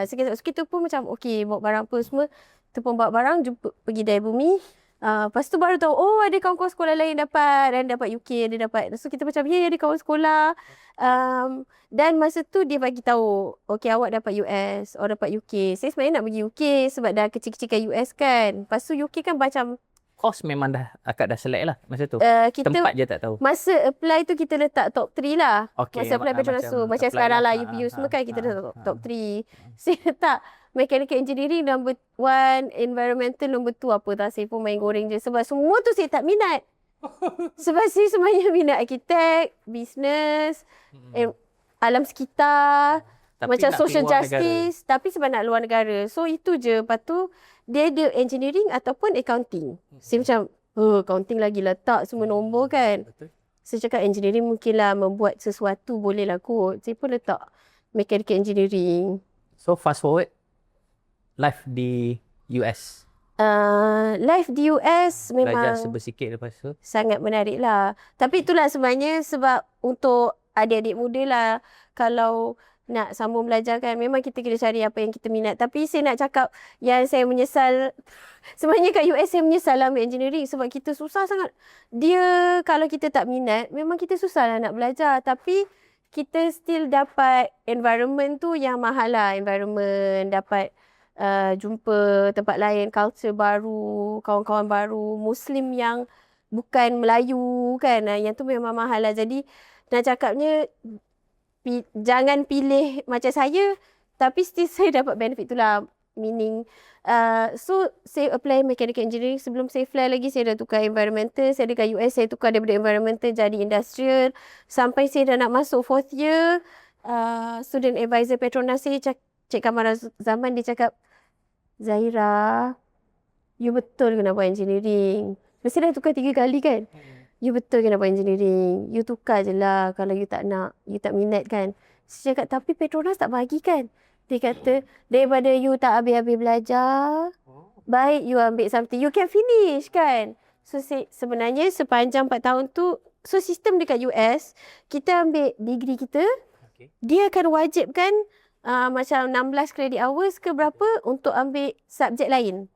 So, kita pun macam okey, bawa barang apa semua. Kita pun bawa barang, jumpa pergi Daya Bumi. Lepas tu baru tahu, oh ada kawan-kawan sekolah lain dapat. Dan dapat UK, ada dapat. So kita macam, ada kawan sekolah. Dan masa tu dia bagi tahu, okey awak dapat US, awak dapat UK. Saya sebenarnya nak pergi UK sebab dah kecil-kecil kat US kan. Lepas tu UK kan macam... Course memang akak dah select lah masa tu? Tempat je tak tahu? Masa apply tu kita letak top 3 lah. Okay, masa apply Petronas tu. Macam sekarang lah UPU semua kan kita letak top 3. Saya letak Mechanical Engineering number 1, Environmental number 2 apa tak. Saya pun main goreng je. Sebab semua tu saya tak minat. Sebab saya sebenarnya minat arkitek, business, alam sekitar, Tapi macam nak social keluar justice. Tapi sebab nak luar negara. So itu je. Lepas tu dia ada engineering ataupun accounting. Saya macam, accounting lagi letak semua nombor kan. Betul. Saya cakap engineering mungkinlah membuat sesuatu boleh lah kot. Saya pun letak mechanical engineering. So fast forward, life di US. Life di US memang Belajar sebersikit lepas tu. sangat menarik lah. Tapi itulah sebenarnya sebab untuk adik-adik muda lah. Kalau nak sambung belajar kan, memang kita kena cari apa yang kita minat. Tapi saya nak cakap yang saya menyesal, sebenarnya kat US saya menyesal lah ambil engineering sebab kita susah sangat. Dia kalau kita tak minat, memang kita susah lah nak belajar. Tapi kita still dapat environment tu yang mahal lah. Environment, dapat jumpa tempat lain, culture baru, kawan-kawan baru, Muslim yang bukan Melayu kan. Yang tu memang mahal lah. Jadi nak cakapnya, jangan pilih macam saya, tapi still saya dapat benefit tu lah. Meaning, so saya apply mechanical engineering. Sebelum saya fly lagi, saya dah tukar environmental. Saya dekat US, saya tukar daripada environmental jadi industrial. Sampai saya dah nak masuk 4th year, student advisor Petronas saya, Cik Kamara Zaman, dia cakap, Zahira, you betul kena buat engineering. Mesti dah tukar 3 kali kan? You betul kena buat engineering. You tukar je lah kalau you tak nak, you tak minat kan. Saya cakap, tapi Petronas tak bagi kan? Dia kata, daripada you tak habis-habis belajar, baik you ambil something, you can finish kan? So sebenarnya sepanjang 4 tahun tu, so sistem dekat US, kita ambil degree kita, dia akan wajibkan macam 16 credit hours ke berapa untuk ambil subjek lain.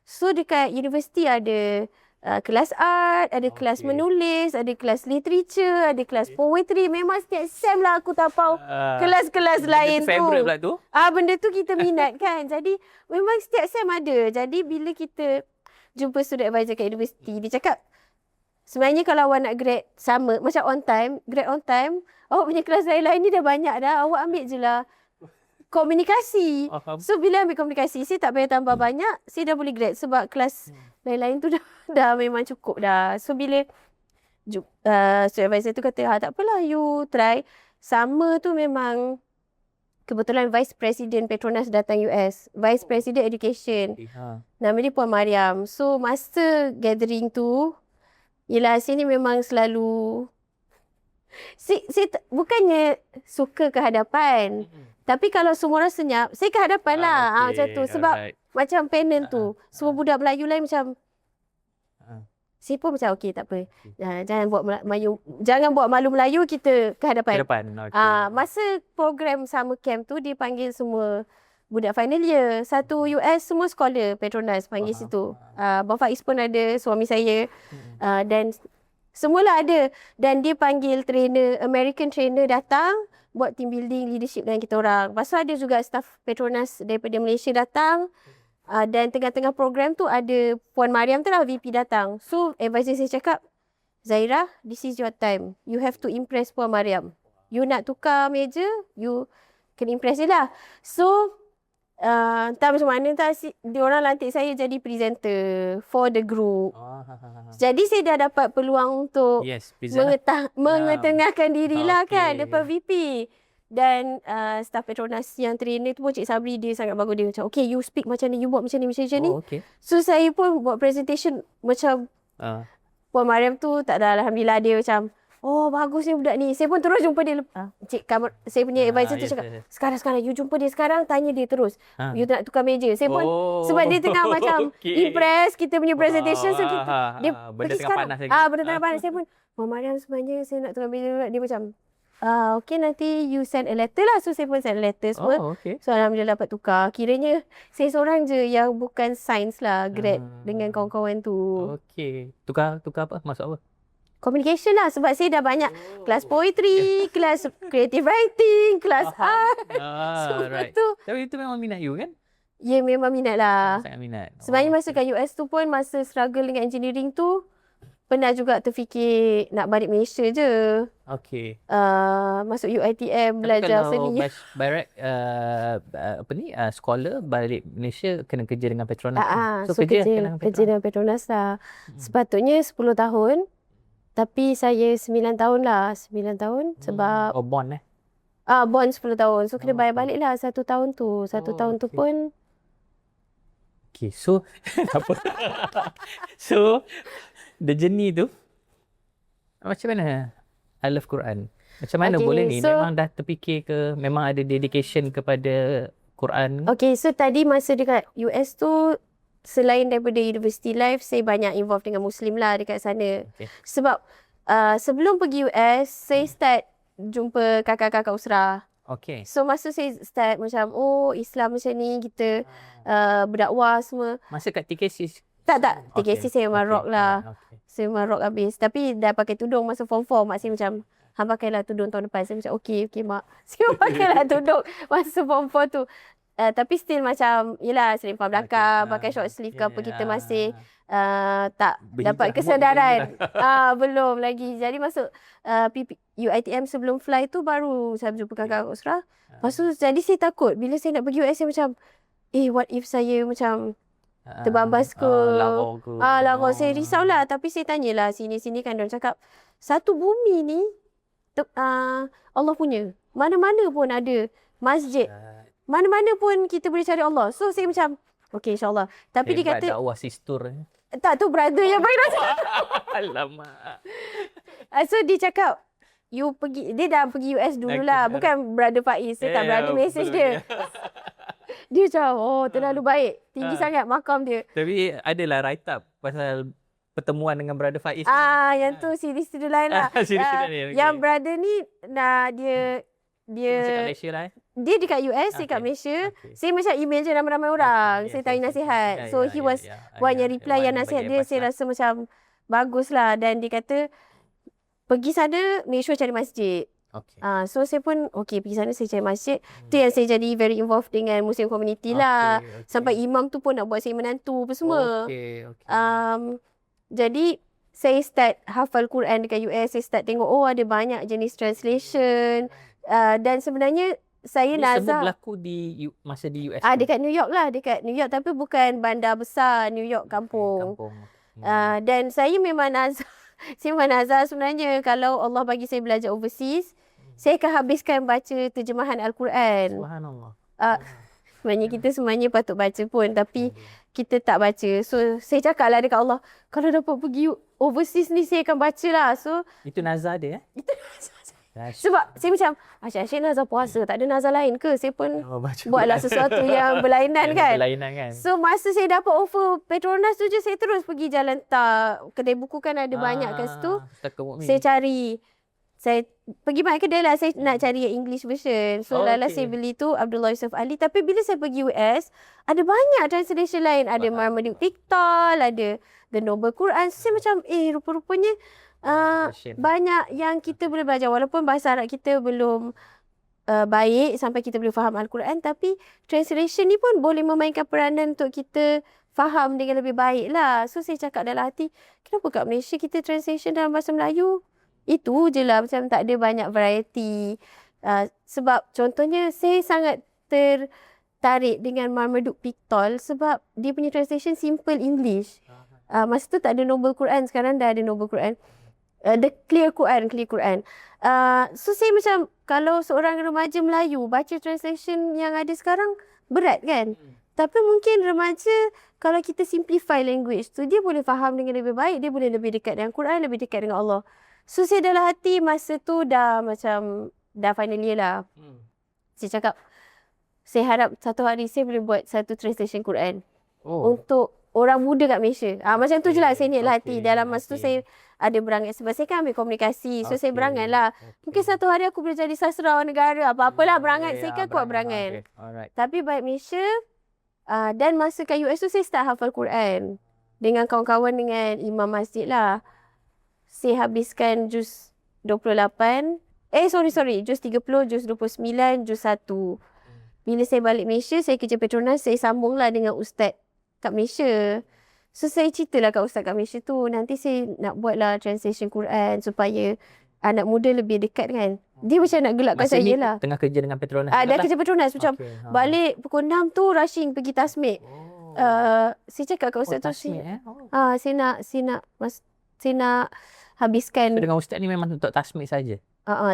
So dekat universiti ada kelas art, ada kelas menulis, ada kelas literature, ada kelas poetry. Memang setiap sem lah aku tapau kelas-kelas lain tu. Favorite pula tu? Benda tu kita minat kan. Jadi memang setiap sem ada. Jadi bila kita jumpa student advisor kat universiti, dia cakap, sebenarnya kalau awak nak grad sama, macam on time, grad on time, awak punya kelas lain-lain ni dah banyak dah. Awak ambil je lah komunikasi. So bila ambil komunikasi, saya tak payah tambah banyak, saya dah boleh grad sebab kelas lain-lain tu dah memang cukup dah. So bila student advisor tu kata, tak apalah, you try. Sama tu memang kebetulan Vice President Petronas datang US. Vice President Education. Nama dia Puan Mariam. So masa gathering tu, yelah sini memang selalu, saya bukannya suka kehadapan. Tapi kalau semua orang senyap, saya ke hadapan lah. Macam tu. Sebab macam panel tu, semua budak Melayu lain macam, saya pun macam, okey tak apa. Jangan buat malu Melayu, kita ke hadapan. Masa program summer camp tu, dia panggil semua budak final year. Satu US, semua scholar Petronas panggil situ. Abang Faiz pun ada, suami saya. Dan semualah ada. Dan dia panggil trainer, American trainer datang, buat team building, leadership dengan kita orang. Lepas tu ada juga staff Petronas daripada Malaysia datang. Dan tengah-tengah program tu ada Puan Mariam tu lah, VP datang. So advisor saya cakap, Zahira, this is your time. You have to impress Puan Mariam. you nak tukar meja, you kena impress je lah. So, tak macam mana tak, diorang lantik saya jadi presenter for the group. Jadi saya dah dapat peluang untuk mengetengahkan dirilah kan depan VP. Dan staff Petronas yang trainer tu pun Cik Sabri, dia sangat bagus. Dia macam, okay, you speak macam ni, you buat macam ni, macam ni. So saya pun buat presentation macam Puan Mariam tu tak ada, Alhamdulillah dia macam, oh bagusnya budak ni. Saya pun terus jumpa dia. Cik Kamar, saya punya advisor tu cakap, sekarang you jumpa dia sekarang, tanya dia terus. You nak tukar meja. Saya pun sebab dia tengah macam impress kita punya presentation. So dia benda tengah panas lagi. Benda tengah panas. Saya pun, Puan Mariam sebenarnya saya nak tukar meja. Dia macam, okay, nanti you send a letter lah. So saya pun send a letter semua. So Alhamdulillah dapat tukar. Kiranya saya seorang je yang bukan sains lah, grad dengan kawan-kawan tu. Okay. Tukar apa? Masuk apa? Communication lah, sebab saya dah banyak kelas poetry, kelas creative writing, kelas art. Right. Tu. Tapi itu memang minat you kan? Ya, memang minat lah. Sangat minat. Sebenarnya masa kat US tu pun, masa struggle dengan engineering tu, pernah juga terfikir nak balik Malaysia je. Okay. Masuk UiTM, belajar seni. Kalau scholar balik Malaysia kena kerja dengan Petronas. So kerja dengan Petronas lah. Sepatutnya 10 tahun. Tapi saya 9 tahun lah. 9 tahun sebab... bond bond 10 tahun. So kena bayar balik lah 1 tahun tu. 1 tahun tu pun... Okay, so... apa? So, the journey tu, macam mana I love Quran? Macam mana boleh ni? Memang dah terfikir ke? Memang ada dedication kepada Quran? Okay, so tadi masa dekat US tu, selain daripada university life, saya banyak involved dengan Muslim lah dekat sana. Okay. Sebab sebelum pergi US, saya start jumpa kakak-kakak Usrah. Okay. So masa saya start macam, Islam macam ni, kita berdakwah semua. Masa kat TKC? Tak. TKC saya memang rock lah. Saya memang rock habis. Tapi dah pakai tudung masa form 4, mak saya macam, hang pakailah tudung tahun depan. Saya macam, okay mak. Saya pakailah tudung masa form 4 tu. Tapi still macam, yelah, selempang belakang, pakai short sleeve ke apa, kita masih tak dapat kesedaran. Belum lagi. Jadi masuk UiTM sebelum fly tu, baru saya jumpa kakak Usrah. Lepas tu, jadi saya takut. Bila saya nak pergi US, saya macam, what if saya macam terbambas ke? Larau. Saya risaulah. Tapi saya tanyalah, sini-sini kan, diorang cakap, satu bumi ni, Allah punya. Mana-mana pun ada masjid. Mana-mana pun kita boleh cari Allah. So saya macam, okay, insyaAllah. Tapi dia kata, dakwah sister. Tak, tu brother yang bagi nasihat. Alamak. So dia cakap, you pergi, dia dah pergi US dululah. Bukan brother Faiz. Saya tak berani message dia. Dia macam, terlalu baik. Tinggi sangat makam dia. Tapi adalah write up pasal pertemuan dengan brother Faiz. Yang tu series tu lain lah. Yang brother ni, dia masih kat Malaysia lah Dia dekat US, saya kat Malaysia. Saya macam email je ramai-ramai orang. Saya tanya nasihat. So he was one yang reply yang nasihat dia. Saya rasa macam bagus lah. Dan dia kata, pergi sana, make sure cari masjid. So saya pun, pergi sana saya cari masjid. Tu yang saya jadi very involved dengan Muslim community lah. Sampai imam tu pun nak buat saya menantu apa semua. Jadi, saya start hafal Quran dekat US. Saya start tengok, ada banyak jenis translation. Dan sebenarnya saya nazar berlaku masa di US. Dekat New York lah, dekat New York, tapi bukan bandar besar, New York kampung. Dan saya memang nazar sebenarnya kalau Allah bagi saya belajar overseas, saya akan habiskan baca terjemahan Al-Quran. Subhanallah. Sebenarnya kita semuanya patut baca pun, tapi kita tak baca. So saya cakaplah dekat Allah, kalau dapat pergi overseas ni saya akan baca lah. So itu nazar dia Itu nazar. Sebab saya macam, asyik nazar puasa, tak ada nazar lain ke? Saya pun buatlah sesuatu yang berlainan kan? So masa saya dapat offer Petronas tu je, saya terus pergi jalan tak. Kedai buku kan ada banyak kat situ. Saya cari. Saya pergi banyak kedai lah, saya nak cari yang English version. So lala saya beli tu Abdullah Yusuf Ali. Tapi bila saya pergi US, ada banyak translation lain. Ada Marmaduke Pickthall, ada The Noble Quran. So, saya macam, rupa-rupanya banyak yang kita boleh belajar. Walaupun bahasa Arab kita belum baik sampai kita boleh faham Al-Quran, tapi translation ni pun boleh memainkan peranan untuk kita faham dengan lebih baik lah. So saya cakap dalam hati, kenapa kat Malaysia kita translation dalam bahasa Melayu Itu je lah, macam tak ada banyak variety. Sebab contohnya saya sangat tertarik dengan Marmaduke Pictol sebab dia punya translation simple English. Masa tu tak ada Noble Quran, sekarang dah ada Noble Quran. The Clear Quran. So saya macam, kalau seorang remaja Melayu baca translation yang ada sekarang, berat kan? Tapi mungkin remaja, kalau kita simplify language tu, dia boleh faham dengan lebih baik, dia boleh lebih dekat dengan Quran, lebih dekat dengan Allah. So saya dalam hati masa tu dah final year lah. Saya cakap, saya harap satu hari saya boleh buat satu translation Quran. Untuk orang muda kat Malaysia. Macam tu je lah saya niat hati. Dalam masa tu saya ada berangan. Sebab saya kan ambil komunikasi. So saya berangan lah. Mungkin satu hari aku boleh jadi sastrawan negara. Apa-apalah berangan. Saya kan kuat berangan. Tapi balik Malaysia. Dan masa kat US tu saya start hafal Quran. Dengan kawan-kawan, dengan imam masjid lah. Saya habiskan juz 28. Juz 30, juz 29, juz 1. Bila saya balik Malaysia, saya kerja Petronas, saya sambung lah dengan ustaz kat Malaysia. So saya ceritalah kat ustaz kat Malaysia tu, nanti saya nak buat lah translation Quran supaya anak muda lebih dekat kan. Dia macam nak gelakkan saya lah. Tengah kerja dengan Petronas? Dah kerja Petronas. Macam balik pukul 6 tu rushing pergi tasmik. Saya cakap kat ustaz tu, saya nak habiskan. So, dengan ustaz ni memang untuk tasmik saja.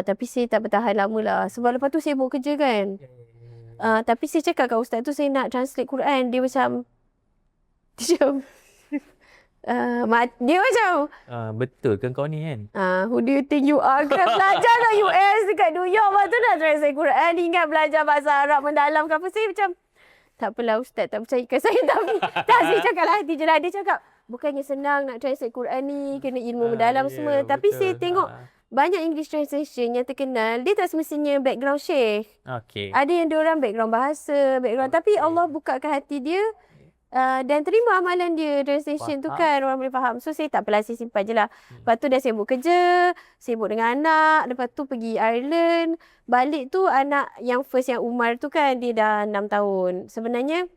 Tapi saya tak bertahan lama lah. Sebab lepas tu saya sibuk kerja kan. Tapi saya cakap kat ustaz tu, saya nak translate Quran. Dia macam dia macam betul ke kau ni kan? Who do you think you are? Kan belajar kat US, dekat New York, lepas tu nak translate Quran, ingat belajar bahasa Arab mendalam ke apa. Saya macam, tak apalah ustaz tak percayakan saya. Tapi saya cakap lah hati je lah. Dia cakap, bukannya senang nak translate Quran ni, kena ilmu mendalam semua. Tapi saya tengok banyak English translation yang terkenal, dia tak semestinya background syekh. Ada yang diorang background bahasa, tapi Allah bukakan hati dia. Dan terima amalan dia translation tu kan, orang boleh faham. So saya tak apalah, saya simpan je lah. Lepas tu dah sibuk kerja, sibuk dengan anak. Lepas tu pergi Ireland. Balik tu anak yang first, yang Umar tu kan, dia dah 6 tahun. Sebenarnya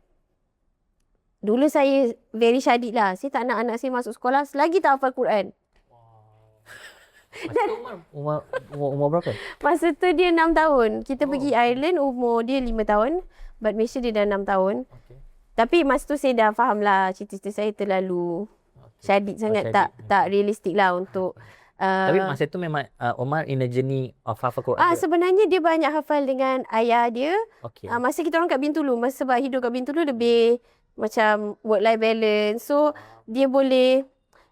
dulu saya very syadid lah. Saya tak nak anak saya masuk sekolah selagi tak hafal Quran. Umur berapa? Masa tu dia 6 tahun. Kita pergi Ireland, umur dia 5 tahun. But Malaysia dia dah 6 tahun. Tapi masa tu saya dah faham lah, cita-cita saya terlalu syadid sangat, tak realistik lah untuk. Tapi masa tu memang Omar in a journey of hafal Quran. Sebenarnya dia banyak hafal dengan ayah dia. Masa kita orang kat Bintulu, sebab hidup kat Bintulu lebih macam work-life balance. So dia boleh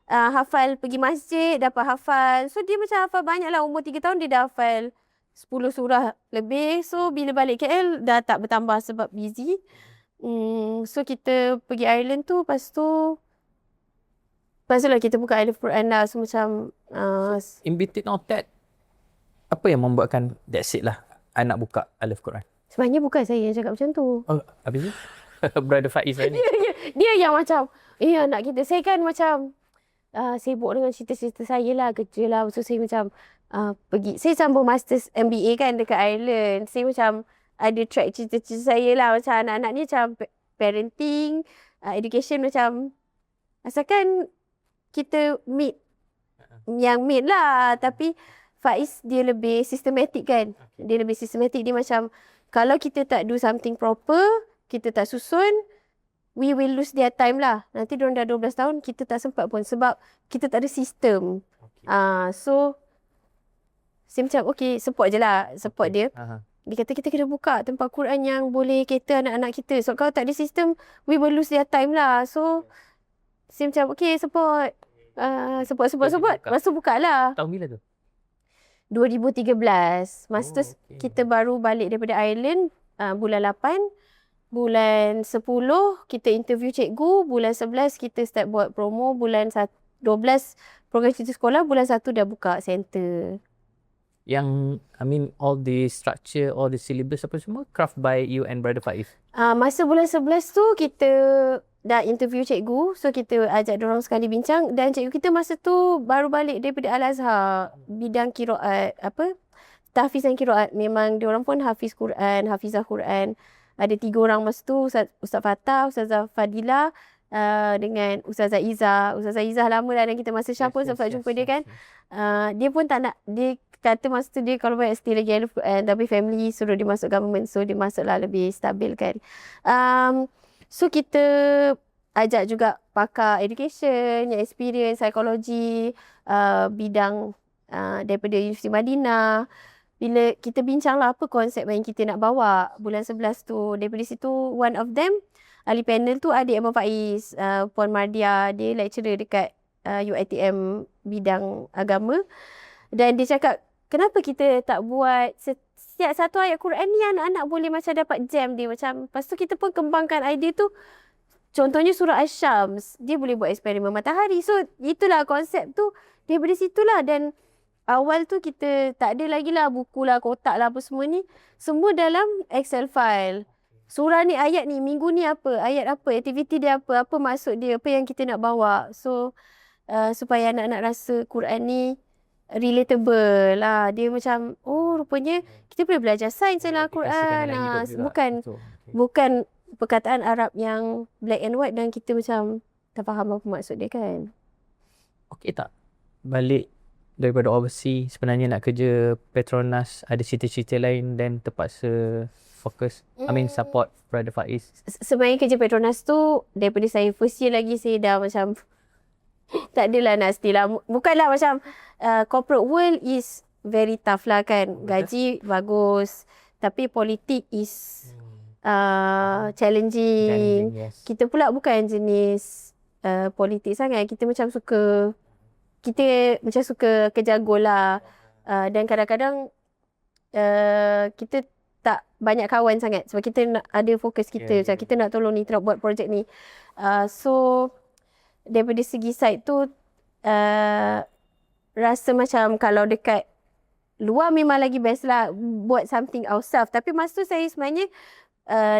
hafal, pergi masjid, dapat hafal. So dia macam hafal banyak lah. Umur 3 tahun dia dah hafal 10 surah lebih. So bila balik KL dah tak bertambah sebab busy. So kita pergi Ireland tu, lepas tu lah kita buka Alif Quran lah. So macam in between of that, apa yang membuatkan that's it lah anak buka Alif Quran? Sebenarnya bukan saya yang cakap macam tu. Habis tu? Brother Faiz ni. Dia yang macam, anak kita. Saya kan macam sibuk dengan cita-cita saya lah, kerja lah. So saya macam pergi. Saya sambung Masters MBA kan dekat Ireland. Saya macam ada track cita-cita saya lah. Macam anak-anak ni macam parenting, education, macam asalkan kita meet yang meet lah. Tapi Faiz dia lebih systematic kan. Dia lebih systematic. Dia macam kalau kita tak do something proper, kita tak susun, we will lose their time lah. Nanti diorang dah 12 tahun, kita tak sempat pun sebab kita tak ada sistem. So saya macam support je lah. Support dia. Dia kata kita kena buka tempat Quran yang boleh cater anak-anak kita. So kalau tak ada sistem, we will lose their time lah. So saya macam support. Support. Lepas tu buka lah. Tahun bila tu? 2013. Masa tu kita baru balik daripada Ireland. Bulan 8. Bulan 10 kita interview cikgu. Bulan 11 kita start buat promo. Bulan 12 program cerita sekolah. Bulan 1 dah buka center. Yang all the structure, all the syllabus apa semua craft by you and Brother Faiz? Masa bulan 11 tu kita dah interview cikgu. So kita ajak diorang sekali bincang. Dan cikgu kita masa tu baru balik daripada Al-Azhar. Bidang kiraat, tahfizan kiraat. Memang diorang pun hafiz Quran, hafizah Quran. Ada 3 orang masa tu, Ustaz Fatah, Ustazah Fadila, dengan Ustazah Izzah. Ustazah Izzah lama dah dan kita masa Syah pun sempat jumpa dia kan. Dia pun tak nak, dia kata masa tu dia kalau banyak stay lagi tapi family suruh dia masuk government, so dia masuklah lebih stabil kan. So kita ajak juga pakar education yang experience psikologi bidang daripada Universiti Madinah. Bila kita bincang lah apa konsep yang kita nak bawa bulan 11 tu, daripada situ one of them ahli panel tu adik Abang Faiz, Puan Mardia, dia lecturer dekat UiTM bidang agama. Dan dia cakap, kenapa kita tak buat setiap satu ayat Quran ni anak-anak boleh macam dapat jam dia macam. Lepas tu kita pun kembangkan idea tu. Contohnya surah Asy-Syams, dia boleh buat eksperimen matahari. So itulah konsep tu daripada situlah. Dan awal tu kita tak ada lagi lah buku lah, kotak lah apa semua ni. Semua dalam Excel file. Surah ni, ayat ni, minggu ni apa, ayat apa, aktiviti dia apa maksud dia, apa yang kita nak bawa. So supaya anak-anak rasa Quran ni relatable lah. Dia macam, oh rupanya kita boleh belajar sains dalam Quran. Bukan perkataan Arab yang black and white dan kita macam tak faham apa maksud dia kan. Okey tak? Balik daripada overseas, sebenarnya nak kerja Petronas, ada cita-cita lain dan terpaksa fokus, support Brother Faiz. Sebenarnya kerja Petronas tu, daripada saya first year lagi, saya dah macam tak adalah nak stay lah. Bukanlah macam corporate world is very tough lah kan. Gaji bagus. Tapi politik is challenging. Yes. Kita pula bukan jenis politik sangat. Kita macam suka kejar gol lah. Dan kadang-kadang kita tak banyak kawan sangat. Sebab kita nak ada fokus kita. Macam kita nak tolong ni, kita nak buat projek ni. So daripada segi side tu rasa macam kalau dekat luar memang lagi best lah buat something ourselves. Tapi masa tu saya sebenarnya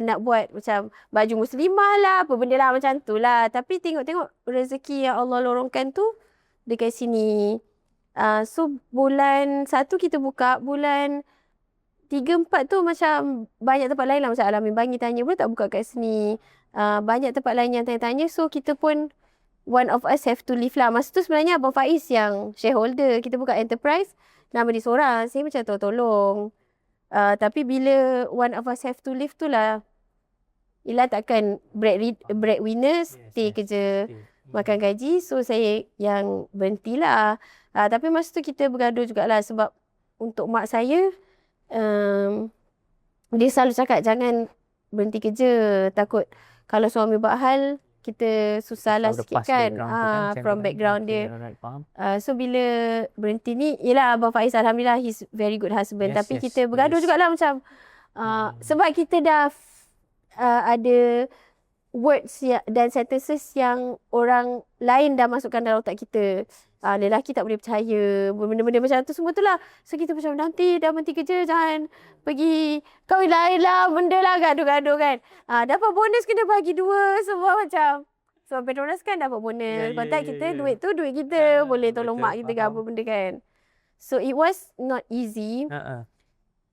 nak buat macam baju muslimah lah, apa benda lah macam tu lah. Tapi tengok-tengok rezeki yang Allah lorongkan tu dekat sini. So bulan 1 kita buka, bulan 3-4 tu macam banyak tempat lain lah. Macam Al-Amin Bangi tanya pun tak buka kat sini. Banyak tempat lain yang tanya-tanya. So kita pun one of us have to leave lah. Masa tu sebenarnya Abang Faiz yang shareholder. Kita buka enterprise, nama dia seorang. Saya macam tolong. Tapi bila one of us have to leave tu lah, yelah takkan breadwinner stay kerja makan gaji. So saya yang berhentilah. Tapi masa tu kita bergaduh jugalah sebab untuk mak saya, dia selalu cakap jangan berhenti kerja. Takut kalau suami buat hal, kita susah lah sikit kan. From background dia. So bila berhenti ni, yelah Abang Faiz Alhamdulillah he's very good husband. Tapi kita bergaduh jugalah macam sebab kita dah ada words dan sentences yang orang lain dah masukkan dalam otak kita. Lelaki tak boleh percaya, benda-benda macam tu semua tu lah. So kita macam nanti dah berhenti kerja jangan pergi kahwin lain lah, benda lah, gaduh-gaduh kan. Dapat bonus kena bagi 2 semua macam. Sebab Petronas kan dapat bonus. Kontak kita, duit tu duit kita. Boleh tolong mak kita ke apa benda kan. So it was not easy.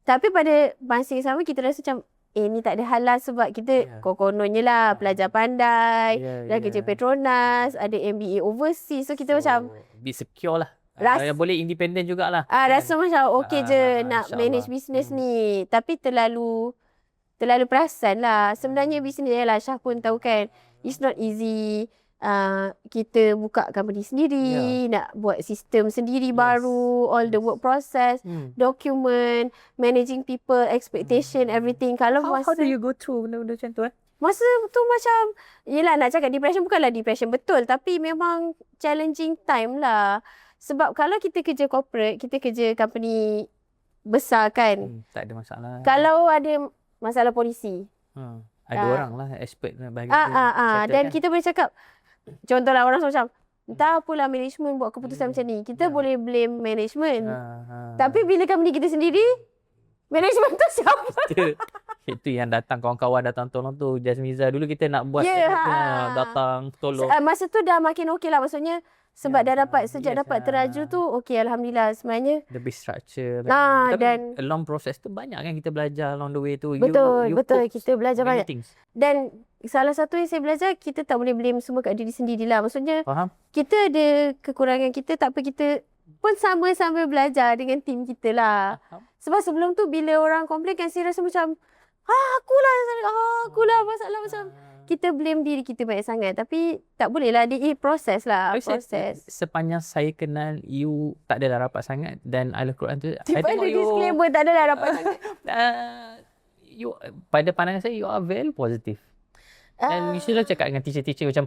Tapi pada masa yang sama kita rasa macam ni tak ada hal lah sebab kita kononnya lah pelajar pandai, dah kerja Petronas, ada MBA overseas. So kita macam be secure lah. Boleh independent jugalah. Rasa macam okey je nak manage bisnes ni. Tapi terlalu perasan lah. Sebenarnya bisnes lah, Syah pun tahu kan, it's not easy. Kita buka company sendiri, nak buat sistem sendiri baru, all the work process, document, managing people, expectation, everything. Kalau how do you go through benda-benda macam tu? Masa tu macam, yelah nak cakap depression, bukanlah depression betul, tapi memang challenging time lah. Sebab kalau kita kerja corporate, kita kerja company besar kan, tak ada masalah. Kalau ada masalah polisi, ada orang lah expert nak bagi dan kita boleh cakap, contohlah orang macam entah apalah management buat keputusan macam ni, kita boleh blame management. Tapi bila company kita sendiri, management tu siapa? Itu yang datang kawan-kawan datang tolong tu Jazmiza. Dulu kita nak buat datang tolong. Masa tu dah makin okey lah. Maksudnya sebab dah dapat, sejak yes, dapat teraju tu okey, Alhamdulillah sebenarnya. Lebih structure. Tapi dan along proses tu banyak kan kita belajar along the way tu. Betul. Kita belajar banyak. Things. Dan salah satu yang saya belajar, kita tak boleh blame semua kat diri sendiri lah. Maksudnya kita ada kekurangan kita, tak apa, kita pun sama-sama belajar dengan tim kita lah. Sebab sebelum tu bila orang komplain kan, saya rasa macam akulah masalah, macam kita blame diri kita banyak sangat. Tapi tak boleh lah, proses lah. Proses. Sepanjang saya kenal you, tak adalah rapat sangat. Dan Al-Quran tu tiba ada disclaimer, tak adalah rapat sangat. You, pada pandangan saya, you are very positive. Dan you selalu cakap dengan teacher-teacher macam,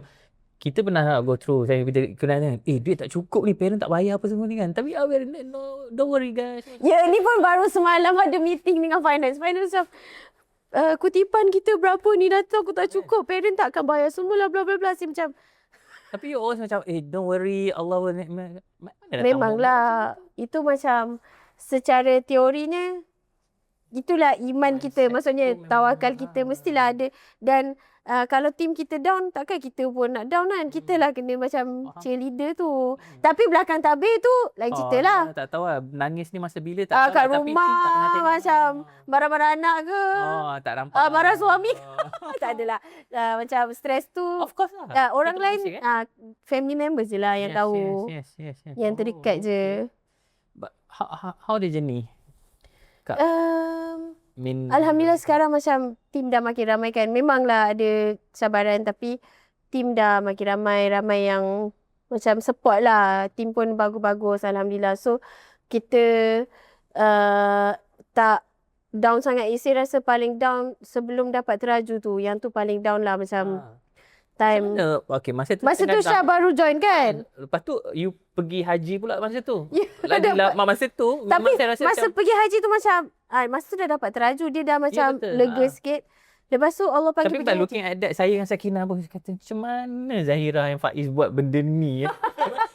kita pernah go through, saya kena duit tak cukup ni, parent tak bayar apa semua ni kan. Tapi no, don't worry guys. Ya, ni pun baru semalam ada meeting dengan finance macam, kutipan kita berapa ni datang, aku tak cukup, parent tak akan bayar semualah, bla bla bla. Macam, tapi you always macam, don't worry, Allah will memanglah, itu macam secara teorinya itulah iman kita, maksudnya tawakal kita mestilah ada. Dan kalau tim kita down, takkan kita pun nak down kan. Kita lah kena macam cheerleader tu. Tapi belakang tabir tu lain cerita lah. Tak tahu lah, nangis ni masa bila tak tahu. Kat rumah macam marah-marah anak ke. Tak nampak. Marah suami. Tak adalah. Macam stres tu. Of course lah. Orang lain, family members je lah yang tahu. Yes. Yang terdekat je. But how the journey? Alhamdulillah sekarang macam tim dah makin ramai kan. Memanglah ada cabaran, tapi tim dah makin ramai yang macam support lah. Tim pun bagus-bagus, Alhamdulillah. So kita tak down sangat. Saya rasa paling down sebelum dapat teraju tu. Yang tu paling down lah macam time. Okay, masa tu Syah baru join kan. Lepas tu you pergi haji pula masa tu. Masa tu tapi saya rasa masa pergi haji tu macam masa tu dah dapat teraju, dia dah macam lega sikit. Lepas tu Allah panggil pergi haji. Tapi looking at that, saya dengan Sakinah pun kata, macam mana Zahira yang Faiz buat benda ni?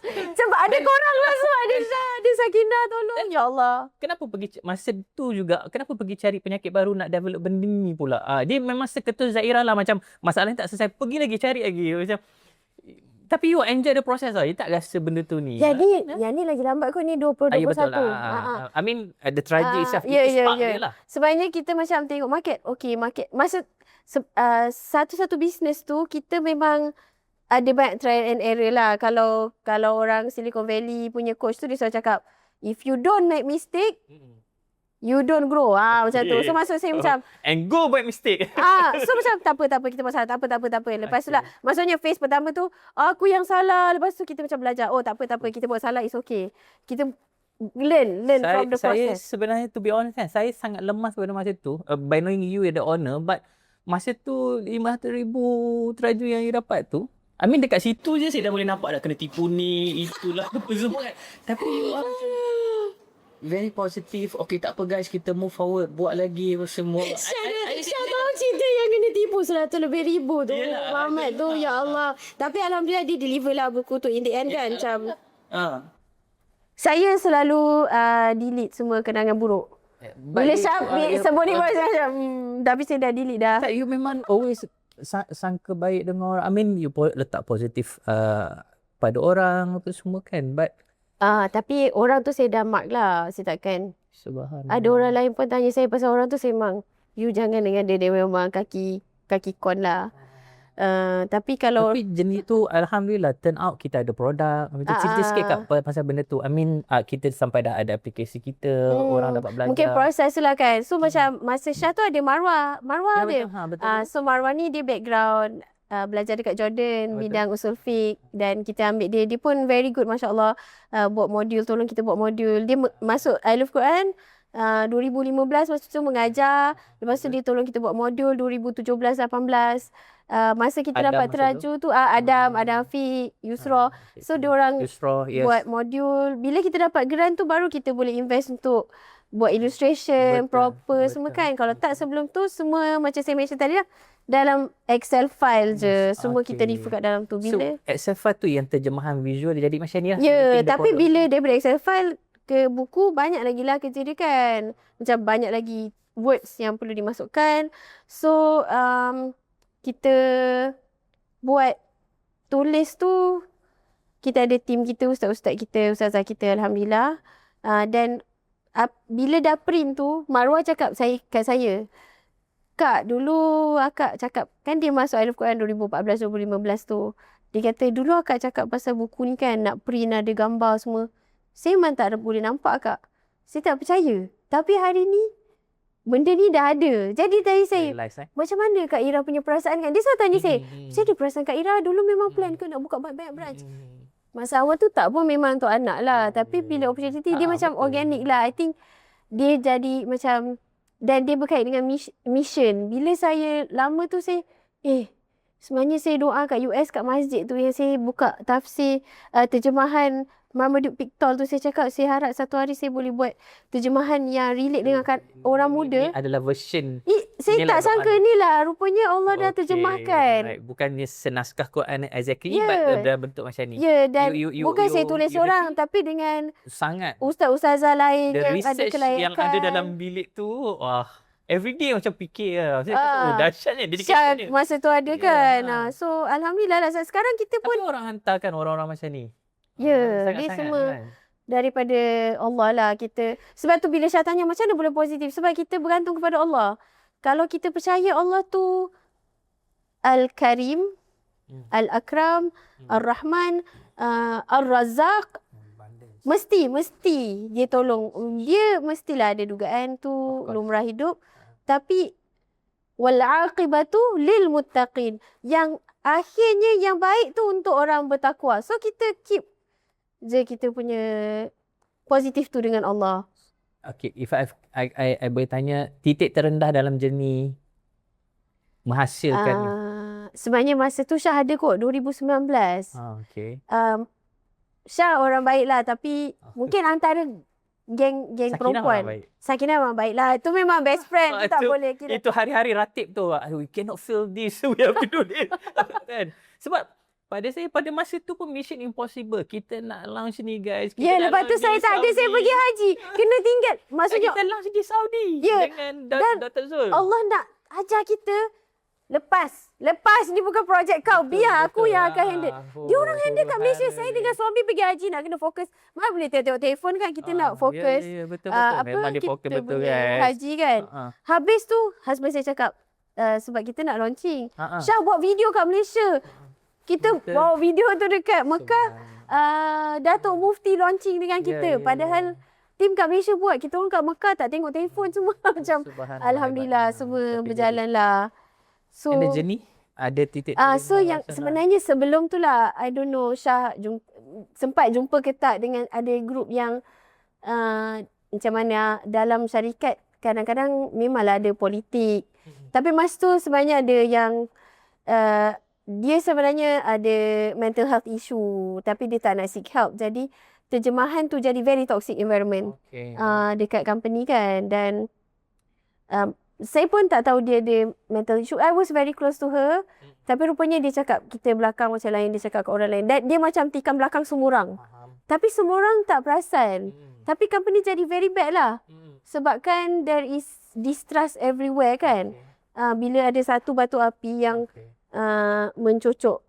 Sebab ada korang lah, so ada Sakinah tolong. Ya Allah. Kenapa pergi masa tu juga, kenapa pergi cari penyakit baru nak develop benda ni pula? Dia memang seketul Zahira lah, macam masalah ni tak selesai, pergi lagi cari lagi. Macam, tapi you enjoy the process lah. You tak rasa benda tu ni. Jadi, yang ni lagi lambat kot ni 2021. Betul lah. I mean, the tragedy itself, itu spark dia lah. Sebenarnya kita macam tengok market. Okay, market. Masa satu-satu bisnes tu, kita memang ada banyak trial and error lah. Kalau orang Silicon Valley punya coach tu, dia selalu cakap, if you don't make mistake, you don't grow. Macam tu. So maksud saya macam and go buat mistake. So macam tak apa kita buat salah. Tak apa. Lepas tu lah, maksudnya phase pertama tu aku yang salah. Lepas tu kita macam belajar. Tak apa kita buat salah, it's okay. Kita learn from the process. Saya sebenarnya, to be honest kan, saya sangat lemas pada masa tu, by knowing you the owner, but masa tu 500,000 teraju yang you dapat tu, I mean dekat situ je saya dah boleh nampak dah kena tipu ni, itulah apa semua kan. Tapi you are very positive. Okay, tak apa guys, kita move forward, buat lagi apa semua. Syah tahu cerita yang kena tipu 100,000 tu. Muhammad tu, ya Allah. Tapi Alhamdulillah dia deliver lah buku tu in the end kan. Macam saya selalu delete semua kenangan buruk. Bila Syah sebut ni macam tapi saya dah delete dah. You memang always sangka baik dengan orang. I mean you letak positif pada orang apa semua kan. But tapi orang tu saya dah mark lah. Saya takkan. Subhanallah. Ada orang lain pun tanya saya pasal orang tu, saya memang, you jangan dengan dia. Dia memang kaki kon lah. Tapi jenis tu Alhamdulillah turn out kita ada produk. Cerita sikit kat pasal benda tu. I mean kita sampai dah ada aplikasi kita, orang dapat belajar. Mungkin proses lah kan. So macam masa Syah tu ada Marwah dia. Betul. So Marwah ni dia background belajar dekat Jordan, bidang usul fiqh, dan kita ambil dia. Dia pun very good, Masya Allah. Buat modul, tolong kita buat modul. Dia masuk I Love Quran 2015 masa tu mengajar. Lepas tu dia tolong kita buat modul 2017-18. Masa kita dapat teraju tu Adam Fiq, Yusra. So diorang buat modul. Bila kita dapat grant tu baru kita boleh invest untuk buat illustration proper semua kan. Kalau tak sebelum tu semua macam saya mention tadi lah, dalam Excel file je. Semua kita refer kat dalam tu. Bila so Excel file tu yang terjemahan visual dia jadi macam ni lah. Ya, tapi bila daripada Excel file ke buku, banyak lagi lah kerja dia kan. Macam banyak lagi words yang perlu dimasukkan. So kita buat tulis tu, kita ada tim kita, ustaz-ustaz kita, ustazah kita, alhamdulillah. Dan bila dah print tu, Marwah cakap kat saya, Kak, dulu akak cakap, kan dia masuk Ahlul Quran 2014-2015 tu. Dia kata, dulu akak cakap pasal buku ni kan, nak print ada gambar semua. Saya memang tak boleh nampak Kak. Saya tak percaya. Tapi hari ni, benda ni dah ada. Jadi tadi saya, macam mana Kak Ira punya perasaan kan? Dia selalu tanya saya, macam mana perasaan Kak Ira? Dulu memang plan ke nak buka banyak branch? Masa awal tu tak pun memang untuk anak lah. Tapi bila opportunity, dia macam organic lah. I think dia jadi macam, dan dia berkait dengan mission. Bila saya lama tu saya, sebenarnya saya doa kat US, kat masjid tu yang saya buka tafsir, terjemahan Marmaduke Pictol tu, saya cakap saya harap satu hari saya boleh buat terjemahan yang relate dengan orang muda. Ini adalah version. Saya tak sangka ni lah. Rupanya Allah dah terjemahkan. Right. Bukannya senaskah Quran exactly, but dalam bentuk macam ni. Dan bukan saya tulis seorang, tapi dengan sangat ustaz-ustazah lain the yang ada research kelayakan. yang ada dalam bilik tu, wah. Everyday macam fikir lah. Saya kata, dahsyatnya dedication dia. Masa tu ada kan. So, alhamdulillah lah. Sekarang kita pun. Tapi orang hantarkan orang-orang macam ni. Dia semua kan? Daripada Allah lah kita. Sebab tu bila Syah tanya macam mana boleh positif? Sebab kita bergantung kepada Allah. Kalau kita percaya Allah tu Al-Karim, Al-Akram, Ar-Rahman, Ar-Razak, mesti dia tolong. Dia mestilah ada dugaan tu lumrah hidup. Tapi wal-aqibatu lil muttaqin. Yang akhirnya yang baik tu untuk orang bertakwa. So kita keep je kita punya positif tu dengan Allah. Okay, if I boleh tanya, titik terendah dalam journey menghasilkan sebenarnya masa tu Syah ada kot 2019. Okay. Syah orang baik lah, tapi mungkin antara geng perempuan. Sakinah memang baik lah. Itu memang best friend. Tak boleh kira. Itu hari-hari ratib tu. We cannot feel this. We have to do this. Kan? Sebab pada masa tu pun Mission Impossible. Kita nak launch ni guys. Lepas tu saya tak ada. Saya pergi haji. Kena tinggal. Maksudnya kita launch di Saudi. Dengan Dr. Zul. Allah nak ajar kita. Lepas ni bukan projek kau. Biar aku yang akan handle. Dia orang handle kat Malaysia. Saya dengan suami pergi haji nak kena fokus. Mana boleh tengok telefon kan. Kita nak fokus. Betul. Memang dia fokus betul guys. Haji kan. Habis tu husband saya cakap. Sebab kita nak launching. Syah buat video kat Malaysia. Kita bawa video tu dekat Mekah. Datuk Mufti launching dengan kita. Padahal tim kat Malaysia buat. Kita orang kat Mekah tak tengok telefon semua. Macam alhamdulillah semua berjalan lah. So, and the journey ada titik so yang sebenarnya sebelum tu lah, I don't know, Syah sempat jumpa ke tak dengan ada grup yang macam mana dalam syarikat kadang-kadang memanglah ada politik. Tapi masa tu sebenarnya ada yang dia sebenarnya ada mental health issue tapi dia tak nak seek help. Jadi terjemahan tu jadi very toxic environment dekat company kan. Dan saya pun tak tahu dia ada mental issue. I was very close to her. Tapi rupanya dia cakap kita belakang macam lain. Dia cakap ke orang lain. Dan dia macam tikam belakang semua orang. Tapi semua orang tak perasan. Tapi company jadi very bad lah. Sebabkan there is distrust everywhere kan. Bila ada satu batu api yang mencocok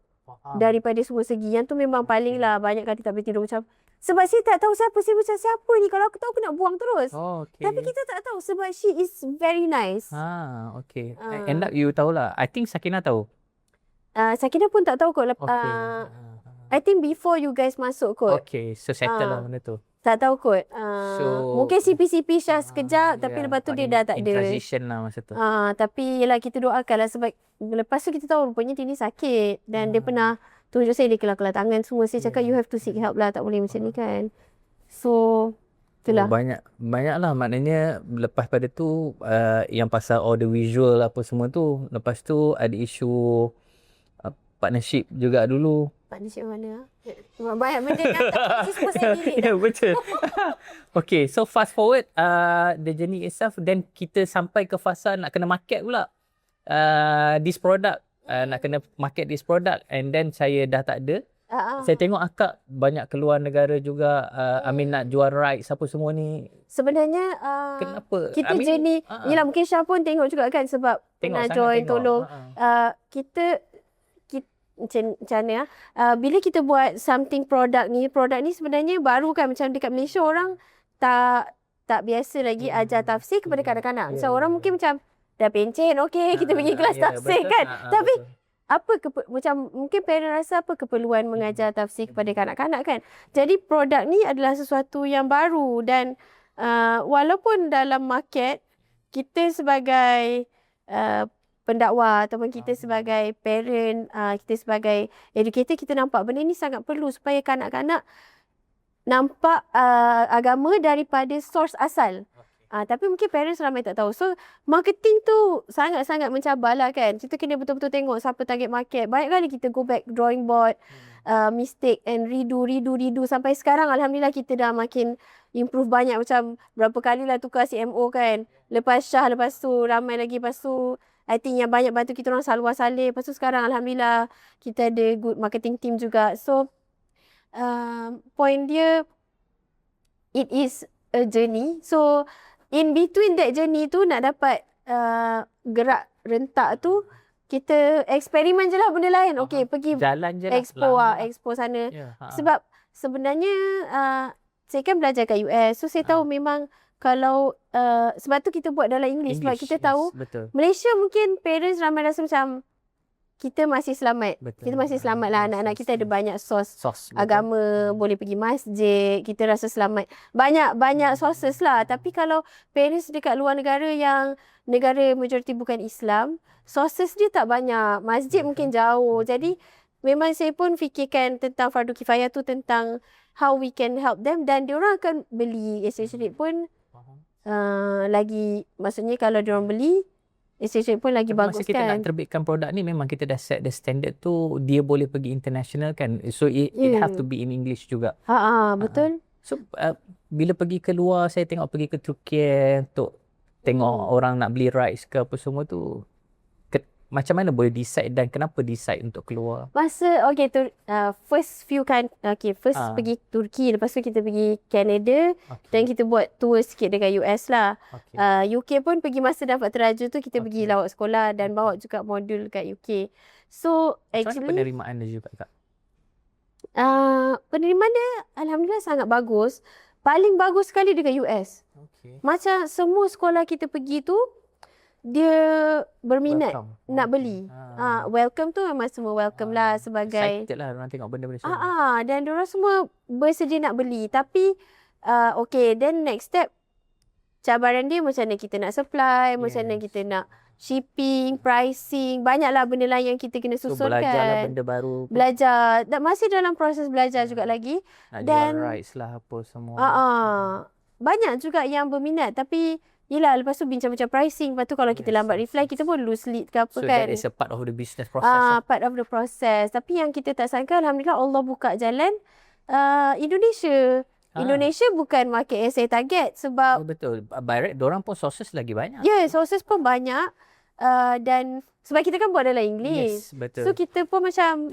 daripada semua segi. Yang tu memang paling lah banyak kali tak boleh tidur macam. Sebab saya tak tahu siapa. Saya macam siapa ni? Kalau aku tahu aku nak buang terus. Tapi kita tak tahu sebab she is very nice. Okay. End up you tahulah. I think Sakinah tahu. Sakinah pun tak tahu kot. I think before you guys masuk kot. Okay. So settle lah benda tu. Tak tahu kot. Mungkin CP-CP Syah sekejap. Tapi lepas tu dia dah tak ada. Transition lah masa tu. Tapi yelah kita doakan lah. Sebab lepas tu kita tahu rupanya dia ni sakit. Dan dia pernah tunjuk saya dia kelar-kelar tangan semua. Saya cakap you have to seek help lah. Tak boleh macam ni kan. So itulah. Banyak lah. Maknanya lepas pada tu yang pasal audio visual apa semua tu. Lepas tu ada isu partnership juga dulu. Partnership mana? Banyak benda yang tak semua saya delete. Ya betul. Okay, so fast forward the journey itself. Then kita sampai ke fasa nak kena market pula this product. Nak kena market this product. And then saya dah tak ada. Saya tengok akak banyak keluar negara juga. I mean nak jual rights apa semua ni. Sebenarnya Kenapa? kita jenis, yelah mungkin Syah pun tengok juga kan sebab pernah join tolong. Kita macam mana bila kita buat something produk ni sebenarnya baru kan, macam dekat Malaysia orang tak biasa lagi ajar tafsir kepada kanak-kanak. Macam orang mungkin macam dah pencen, okey kita pergi kelas tafsir kan. Tapi macam mungkin parent rasa apa keperluan mengajar tafsir kepada kanak-kanak kan. Jadi produk ni adalah sesuatu yang baru dan walaupun dalam market kita sebagai pendakwa ataupun kita sebagai parent, kita sebagai educator, kita nampak benda ni sangat perlu supaya kanak-kanak nampak agama daripada source asal. Tapi mungkin parents ramai tak tahu. So, marketing tu sangat-sangat mencabarlah kan. Kita kena betul-betul tengok siapa target market. Banyak kali kita go back drawing board, mistake and redo. Sampai sekarang Alhamdulillah kita dah makin improve banyak. Macam berapa kali lah tukar CMO kan. Lepas Syah, lepas tu ramai lagi. Lepas tu I think yang banyak bantu kita orang Salwa Saleh. Lepas tu sekarang Alhamdulillah kita ada good marketing team juga. So, point dia, it is a journey. So, in between that journey tu nak dapat gerak rentak tu, kita eksperimen je lah benda lain. Okey, pergi jalan je expo sana. Sebab sebenarnya saya kan belajar kat US. So saya tahu memang kalau sebab tu kita buat dalam English. Sebab kita tahu Malaysia mungkin parents ramai rasa macam kita masih selamat. Kita masih selamat lah. Anak-anak kita ada banyak sos agama, boleh pergi masjid, kita rasa selamat. Banyak sources lah. Tapi kalau parents dekat luar negara yang negara majoriti bukan Islam, sources dia tak banyak. Masjid mungkin jauh. Jadi memang saya pun fikirkan tentang fardu kifayah tu, tentang how we can help them, dan diorang akan beli. Essentially pun lagi, maksudnya kalau diorang beli, essentially pun lagi bagus kita kan. nak terbitkan produk ni, memang kita dah set the standard tu, dia boleh pergi international kan. So it have to be in English juga. Betul. So bila pergi keluar, saya tengok pergi ke Turki untuk tengok orang nak beli rights ke apa semua tu. Macam mana boleh decide dan kenapa decide untuk keluar? Masa first few kan, pergi Turki, lepas tu kita pergi Canada, dan kita buat tour sikit dekat US lah. UK pun pergi masa dapat teraju tu, kita pergi lawak sekolah dan bawa juga modul kat UK. So actually, macam mana penerimaan dia juga Kak? Penerimaan dia Alhamdulillah sangat bagus. Paling bagus sekali dekat US. Macam semua sekolah kita pergi tu, dia berminat nak beli. Welcome tu memang semua welcome lah sebagai excited lah orang tengok benda-benda macam dan diorang semua bersedia nak beli. Tapi then next step, cabaran dia macam mana kita nak supply, macam mana kita nak shipping, pricing, banyaklah benda lain yang kita kena susunkan. Belajar lah benda baru. Belajar, masih dalam proses belajar juga lagi. Nak dan jual rights lah apa semua. Banyak juga yang berminat, tapi yelah, lepas tu bincang-bincang pricing. Lepas tu kalau kita lambat reply, kita pun lose lead ke apa kan. So that is a part of the business process. Part of the process. Tapi yang kita tak sangka, Alhamdulillah Allah buka jalan Indonesia. Indonesia bukan market yang saya target sebab betul. By right, diorang pun sources lagi banyak. Sources pun banyak. Dan sebab kita kan buat dalam English. Yes, betul. So kita pun macam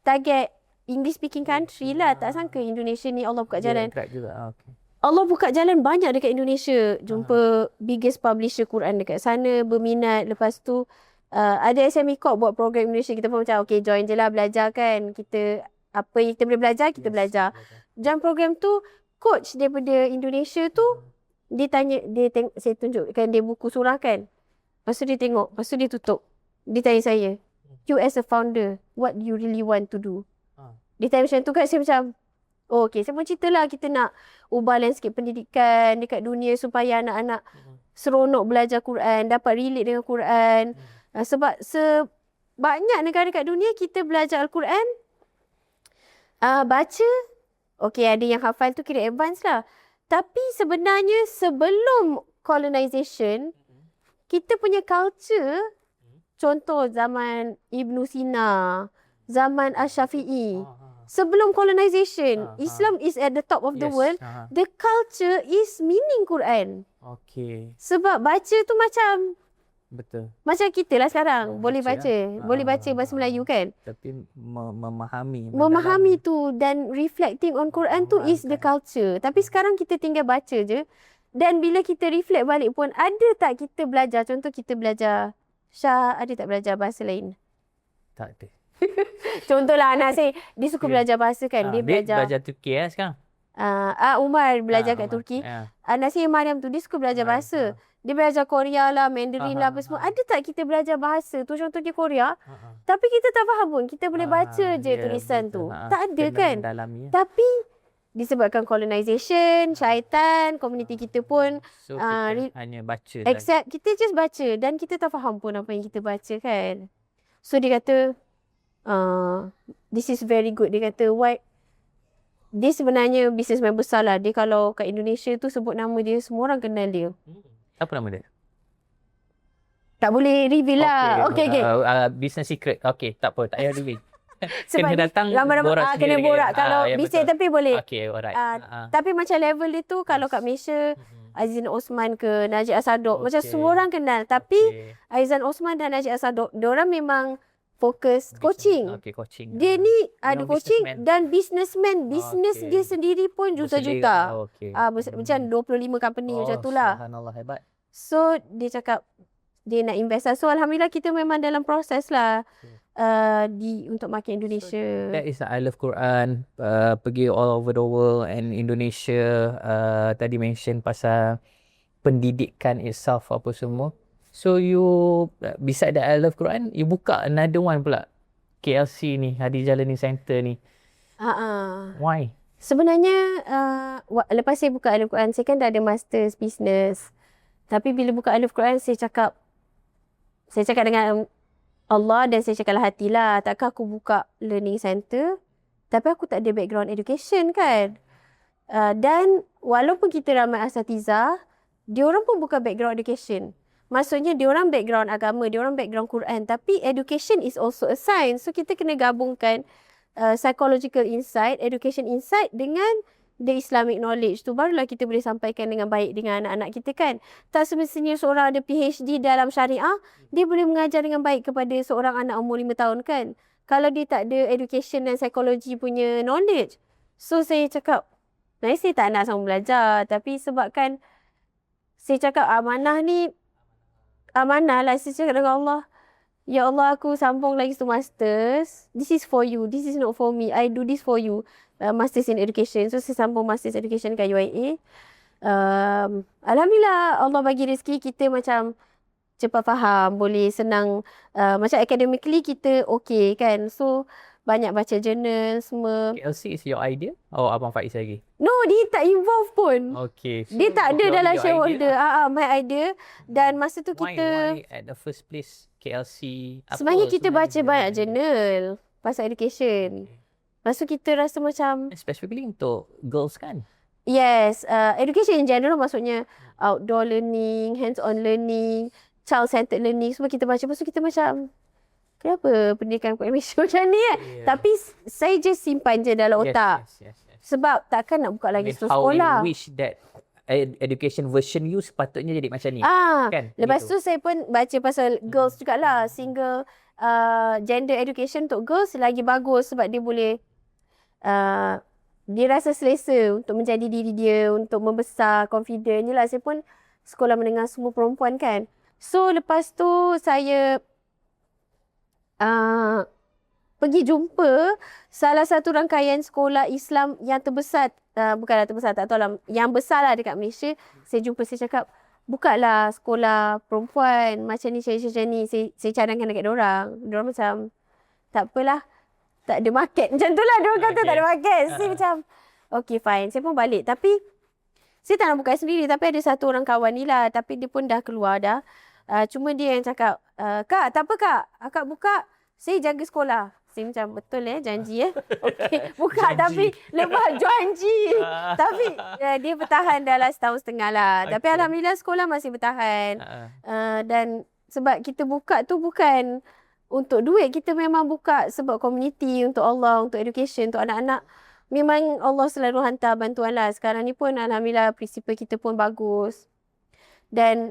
target English speaking country lah. Tak sangka Indonesia ni Allah buka jalan. Juga. Allah buka jalan banyak dekat Indonesia. Jumpa biggest publisher Quran dekat sana, berminat. Lepas tu ada SME Corp buat program Indonesia. Kita pun macam join je lah, belajar kan. Kita apa yang kita boleh belajar, kita belajar. Dalam program tu, coach daripada Indonesia tu, dia tanya, saya tunjukkan dia buku surah kan. Lepas tu dia tengok, lepas tu dia tutup. Dia tanya saya, you as a founder, what do you really want to do? Dia tanya macam tu kan, saya macam, okay, saya pun cerita lah kita nak ubah landscape pendidikan dekat dunia supaya anak-anak seronok belajar Quran, dapat relate dengan Quran. Sebab banyak negara kat dunia kita belajar Al-Quran, baca, okay ada yang hafal tu kira advance lah. Tapi sebenarnya sebelum colonization, kita punya culture, contoh zaman Ibn Sina, zaman Asy-Syafi'i, sebelum colonization, Islam is at the top of the world. The culture is meaning Quran. Okay. Sebab baca tu macam Betul. Macam kita lah sekarang boleh Baca, boleh baca bahasa Melayu kan. Tapi memahami, Memahami tu dan reflecting on Quran tu is the culture. Tapi sekarang kita tinggal baca je. Dan bila kita reflect balik pun, ada tak kita belajar, contoh kita belajar, Syah ada tak belajar bahasa lain? Tak ada. Contohlah anak saya, dia suka belajar bahasa kan. Dia belajar Turki sekarang. Umar belajar kat Umar. Turki. Ya. Anak saya Mariam tu, dia suka belajar bahasa. Dia belajar Korea lah, Mandarin lah apa semua. Ada tak kita belajar bahasa tu, contohnya Korea, tapi kita tak faham pun. Kita boleh baca je tulisan tu. Tak ada kan? Tapi disebabkan colonization, syaitan, komuniti kita pun So kita hanya baca. accept, kita just baca dan kita tak faham pun apa yang kita baca kan. So dia kata, this is very good. Dia kata, why? Dia sebenarnya businessman besar lah. Dia kalau kat Indonesia tu sebut nama dia, semua orang kenal dia. Apa nama dia? Tak boleh reveal lah. Okay. Business secret. Okay, tak apa. Tak payah reveal. Sebab kena datang borak kena sendiri. borak. Kalau bisik betul. tapi boleh. Okay, alright. Tapi macam level dia tu, kalau kat Malaysia, Azizan Osman ke Najib Asadok, macam semua orang kenal. Tapi Azizan Osman dan Najib Asadok, diorang memang fokus coaching. Okay, coaching. Dia ni ada coaching businessman. dan businessman. Bisnes dia sendiri pun juta-juta. Okay. Macam 25 company macam tu lah. Subhanallah, hebat. So dia cakap dia nak invest lah. So alhamdulillah kita memang dalam proses lah untuk market Indonesia. That is I love Quran. Pergi all over the world and Indonesia. Tadi mention pasal pendidikan itself apa semua. So you beside that I love Quran, you buka another one pula. KLC ni, Hadijah Learning Center ni. Why? Sebenarnya lepas saya buka I love Quran, saya kan dah ada masters business. Tapi bila buka I love Quran, saya cakap dengan Allah dan saya cakaplah hatilah, takkan aku buka learning center tapi aku tak ada background education kan. Dan walaupun kita ramai asatizah, diorang pun bukan background education. Maksudnya diorang background agama, diorang background Quran, tapi education is also a science. So kita kena gabungkan psychological insight, education insight dengan the Islamic knowledge tu, barulah kita boleh sampaikan dengan baik dengan anak-anak kita kan. Tak semestinya seorang ada PhD dalam syariah, dia boleh mengajar dengan baik kepada seorang anak umur 5 tahun kan. Kalau dia tak ada education dan psikologi punya knowledge. So saya cakap, saya tak nak sama belajar. Tapi sebabkan saya cakap amanah ni, amanah lah. Saya cakap dengan Allah, ya Allah, aku sambung lagi tu masters. This is for you. This is not for me. I do this for you. Masters in Education. So saya sambung Masters Education kat UIA. Alhamdulillah Allah bagi rezeki kita macam cepat faham, boleh senang, macam academically kita okay kan. So banyak baca journal semua. KLC is your idea? Oh, Abang Faiz lagi? No, dia tak involve pun. Okay. So dia tak ada dalam shareholder. My idea. Dan masa tu kita... Why at the first place KLC? Sebenarnya kita baca banyak journal pasal education. Lepas tu kita rasa macam... Specifically untuk girls kan? Yes. Education in general maksudnya outdoor learning, hands-on learning, child-centered learning. Semua kita baca. Lepas tu kita macam... Kenapa pendidikan Malaysia macam ni kan? Tapi saya just simpan je dalam otak. Yes. Sebab takkan nak buka lagi satu sekolah. How you wish that education version you sepatutnya jadi macam ni. Kan? Lepas gitu. tu saya pun baca pasal girls jugalah. Single gender education untuk girls lagi bagus sebab dia boleh dia rasa selesa untuk menjadi diri dia, untuk membesar, confident. Yelah, saya pun sekolah menengah semua perempuan kan. So lepas tu saya pergi jumpa salah satu rangkaian sekolah Islam yang terbesar, bukanlah terbesar, tak tahu lah, yang besar lah dekat Malaysia. Saya jumpa, saya cakap, bukalah sekolah perempuan macam ni, macam ni. Saya cadangkan dekat diorang. Diorang macam, tak apalah, tak ada market. Macam tu lah, diorang kata tak ada market. Saya macam, okay fine. Saya pun balik. Tapi, saya tak nak buka sendiri. Tapi ada satu orang kawan ni lah. Tapi dia pun dah keluar dah. Cuma dia yang cakap, Kak, tak apa Kak, akak buka, saya jaga sekolah. Saya macam, betul janji Okay, buka janji. Tapi lepas janji. Tapi dia bertahan dalam setahun setengah lah. Okay. Tapi alhamdulillah sekolah masih bertahan. Dan sebab kita buka tu bukan untuk duit, kita memang buka sebab community, untuk Allah, untuk education, untuk anak-anak. Memang Allah selalu hantar bantuan lah. Sekarang ni pun alhamdulillah prinsipal kita pun bagus. Dan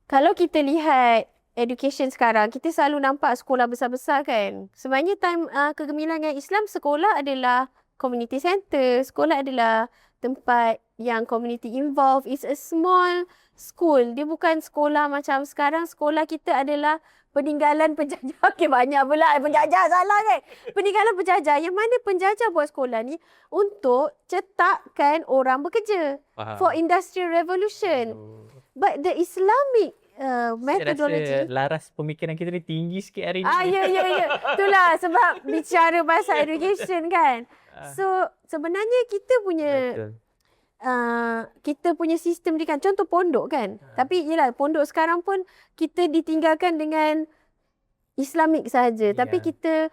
Kalau kita lihat education sekarang, kita selalu nampak sekolah besar-besar kan. Sebenarnya time kegemilangan Islam, sekolah adalah community center. Sekolah adalah tempat yang community involved. It's a small school. Dia bukan sekolah macam sekarang. Sekolah kita adalah peninggalan penjajah. Okay, banyak pula penjajah, salah kan? Peninggalan penjajah. Yang mana penjajah buat sekolah ni untuk cetakkan orang bekerja. Faham. For industrial revolution. But the Islamic Saya methodology. rasa laras pemikiran kita ni tinggi sikit hari ni. Ya. Itulah sebab bicara pasal education kan. So sebenarnya kita punya Betul. kita punya sistem ni kan, contoh pondok kan. Tapi yelah, pondok sekarang pun kita ditinggalkan dengan Islamik sahaja. Tapi kita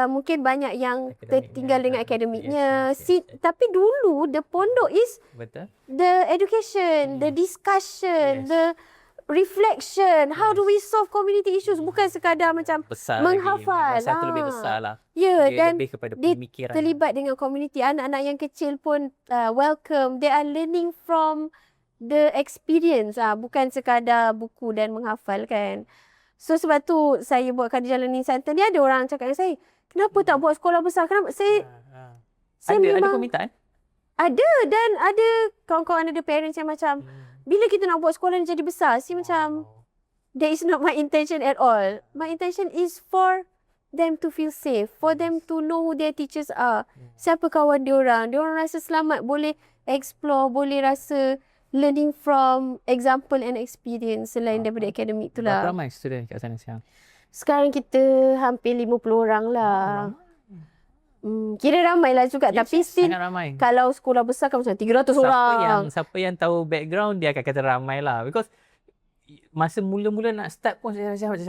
mungkin banyak yang Akademiknya. tertinggal dengan akademiknya. Yes. Tapi dulu the pondok is Betul. the education, the discussion, Yes. the reflection. How do we solve community issues? Bukan sekadar macam Besar menghafal. lagi. Satu lebih besar lah. Ya, Dia dan lebih kepada dia pemikiran. terlibat dengan community. Anak-anak yang kecil pun welcome. They are learning from the experience. Bukan sekadar buku dan menghafal kan. So sebab tu saya buat Khadijah Learning Center ni, ada orang cakap dengan saya, kenapa tak buat sekolah besar? Kenapa? Saya Ada memang permintaan? ada, dan ada kawan-kawan, ada parents yang macam, bila kita nak buat sekolah ni jadi besar, saya macam, that is not my intention at all. My intention is for them to feel safe, for them to know who their teachers are. Siapa kawan diorang. Diorang rasa selamat, boleh explore, boleh rasa learning from example and experience selain daripada akademik tu Berapa lah. ramai student kat sana sekarang? Sekarang kita hampir 50 orang lah. Kira ramai lah juga. Tapi still, sangat ramai. kalau sekolah besar kan macam 300 orang. Siapa yang tahu background dia akan kata ramai lah. Because masa mula-mula nak start pun saya rasa rasa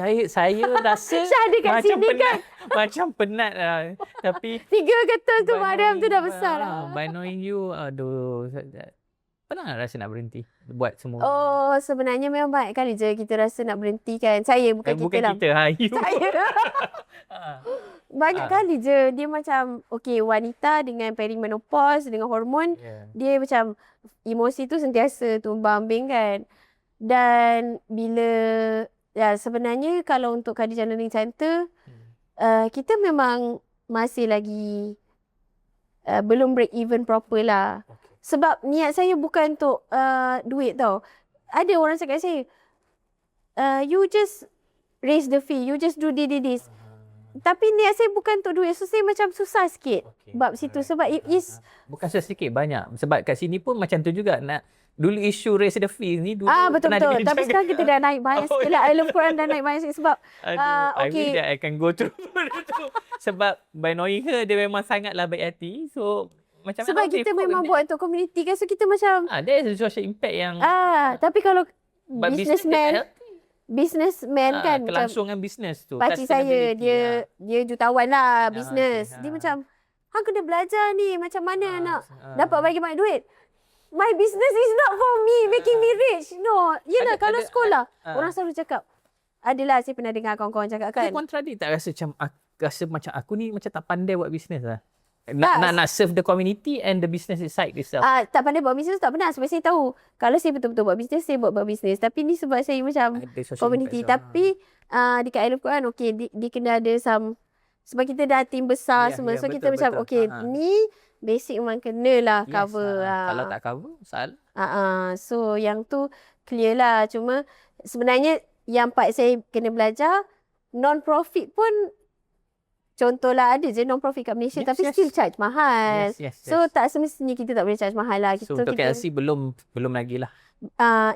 Syah ada kat macam sini penat, macam penat lah. Tapi 3 ketul tu by Mariam tu dah knowing- besar lah. By knowing you, aduh, pernah rasa nak berhenti buat semua. Oh, sebenarnya memang banyak kali je kita rasa nak berhenti kan. Saya, bukan kita bukan lah. kita, you. Saya. Banyak kali je dia macam, okay, wanita dengan perimenopause, dengan hormon, Yeah. dia macam emosi tu sentiasa tumbang-ambing kan. Dan bila, ya sebenarnya kalau untuk Khadijah Learning Center, kita memang masih lagi belum break even proper lah. Okay. Sebab niat saya bukan untuk duit tau. Ada orang cakap saya, you just raise the fee, you just do this. Tapi niat saya bukan untuk duit. So saya macam susah sikit bab situ. Sebab it is, Bukan sedikit, banyak. Sebab kat sini pun macam tu juga. Dulu isu raise the fee ni dulu betul-betul. pernah Tapi dibincangkan. sekarang kita dah naik banyak sikit lah. I love Quran dah naik banyak sikit sebab I okay. wish that I can go through itu. Sebab by knowing her, dia memang sangatlah baik hati. So, macam sebab kita memang buat untuk community kan. So kita macam, there is a social impact yang tapi kalau but businessman kan, macam kelangsungan bisnes tu. pakcik saya, sustainability, dia jutawan lah bisnes. okay. Dia macam, hang kena belajar ni, macam mana nak dapat bagi banyak duit. My business is not for me, making me rich. No, yelah kalau sekolah, orang selalu cakap. Adalah, saya pernah dengar kawan-kawan cakap kan. Contradict tak rasa macam aku ni macam tak pandai buat bisnes lah. Nak serve the community and the business side itself. Tak pandai buat bisnes tak pernah. Sebab saya tahu, kalau saya betul-betul buat bisnes, saya buat bisnes. Tapi ni sebab saya macam community. Tapi dekat I Love Quran, okay, dia kena ada some, sebab kita dah team besar semua. So kita macam, okay, ni basic memang kenalah cover. Kalau tak cover, salah. So yang tu clear lah. Cuma sebenarnya yang part saya kena belajar, non-profit pun contohlah ada je non-profit kat Malaysia, tapi still charge mahal. So tak semestinya kita tak boleh charge mahal lah. So untuk KLC belum lagi lah.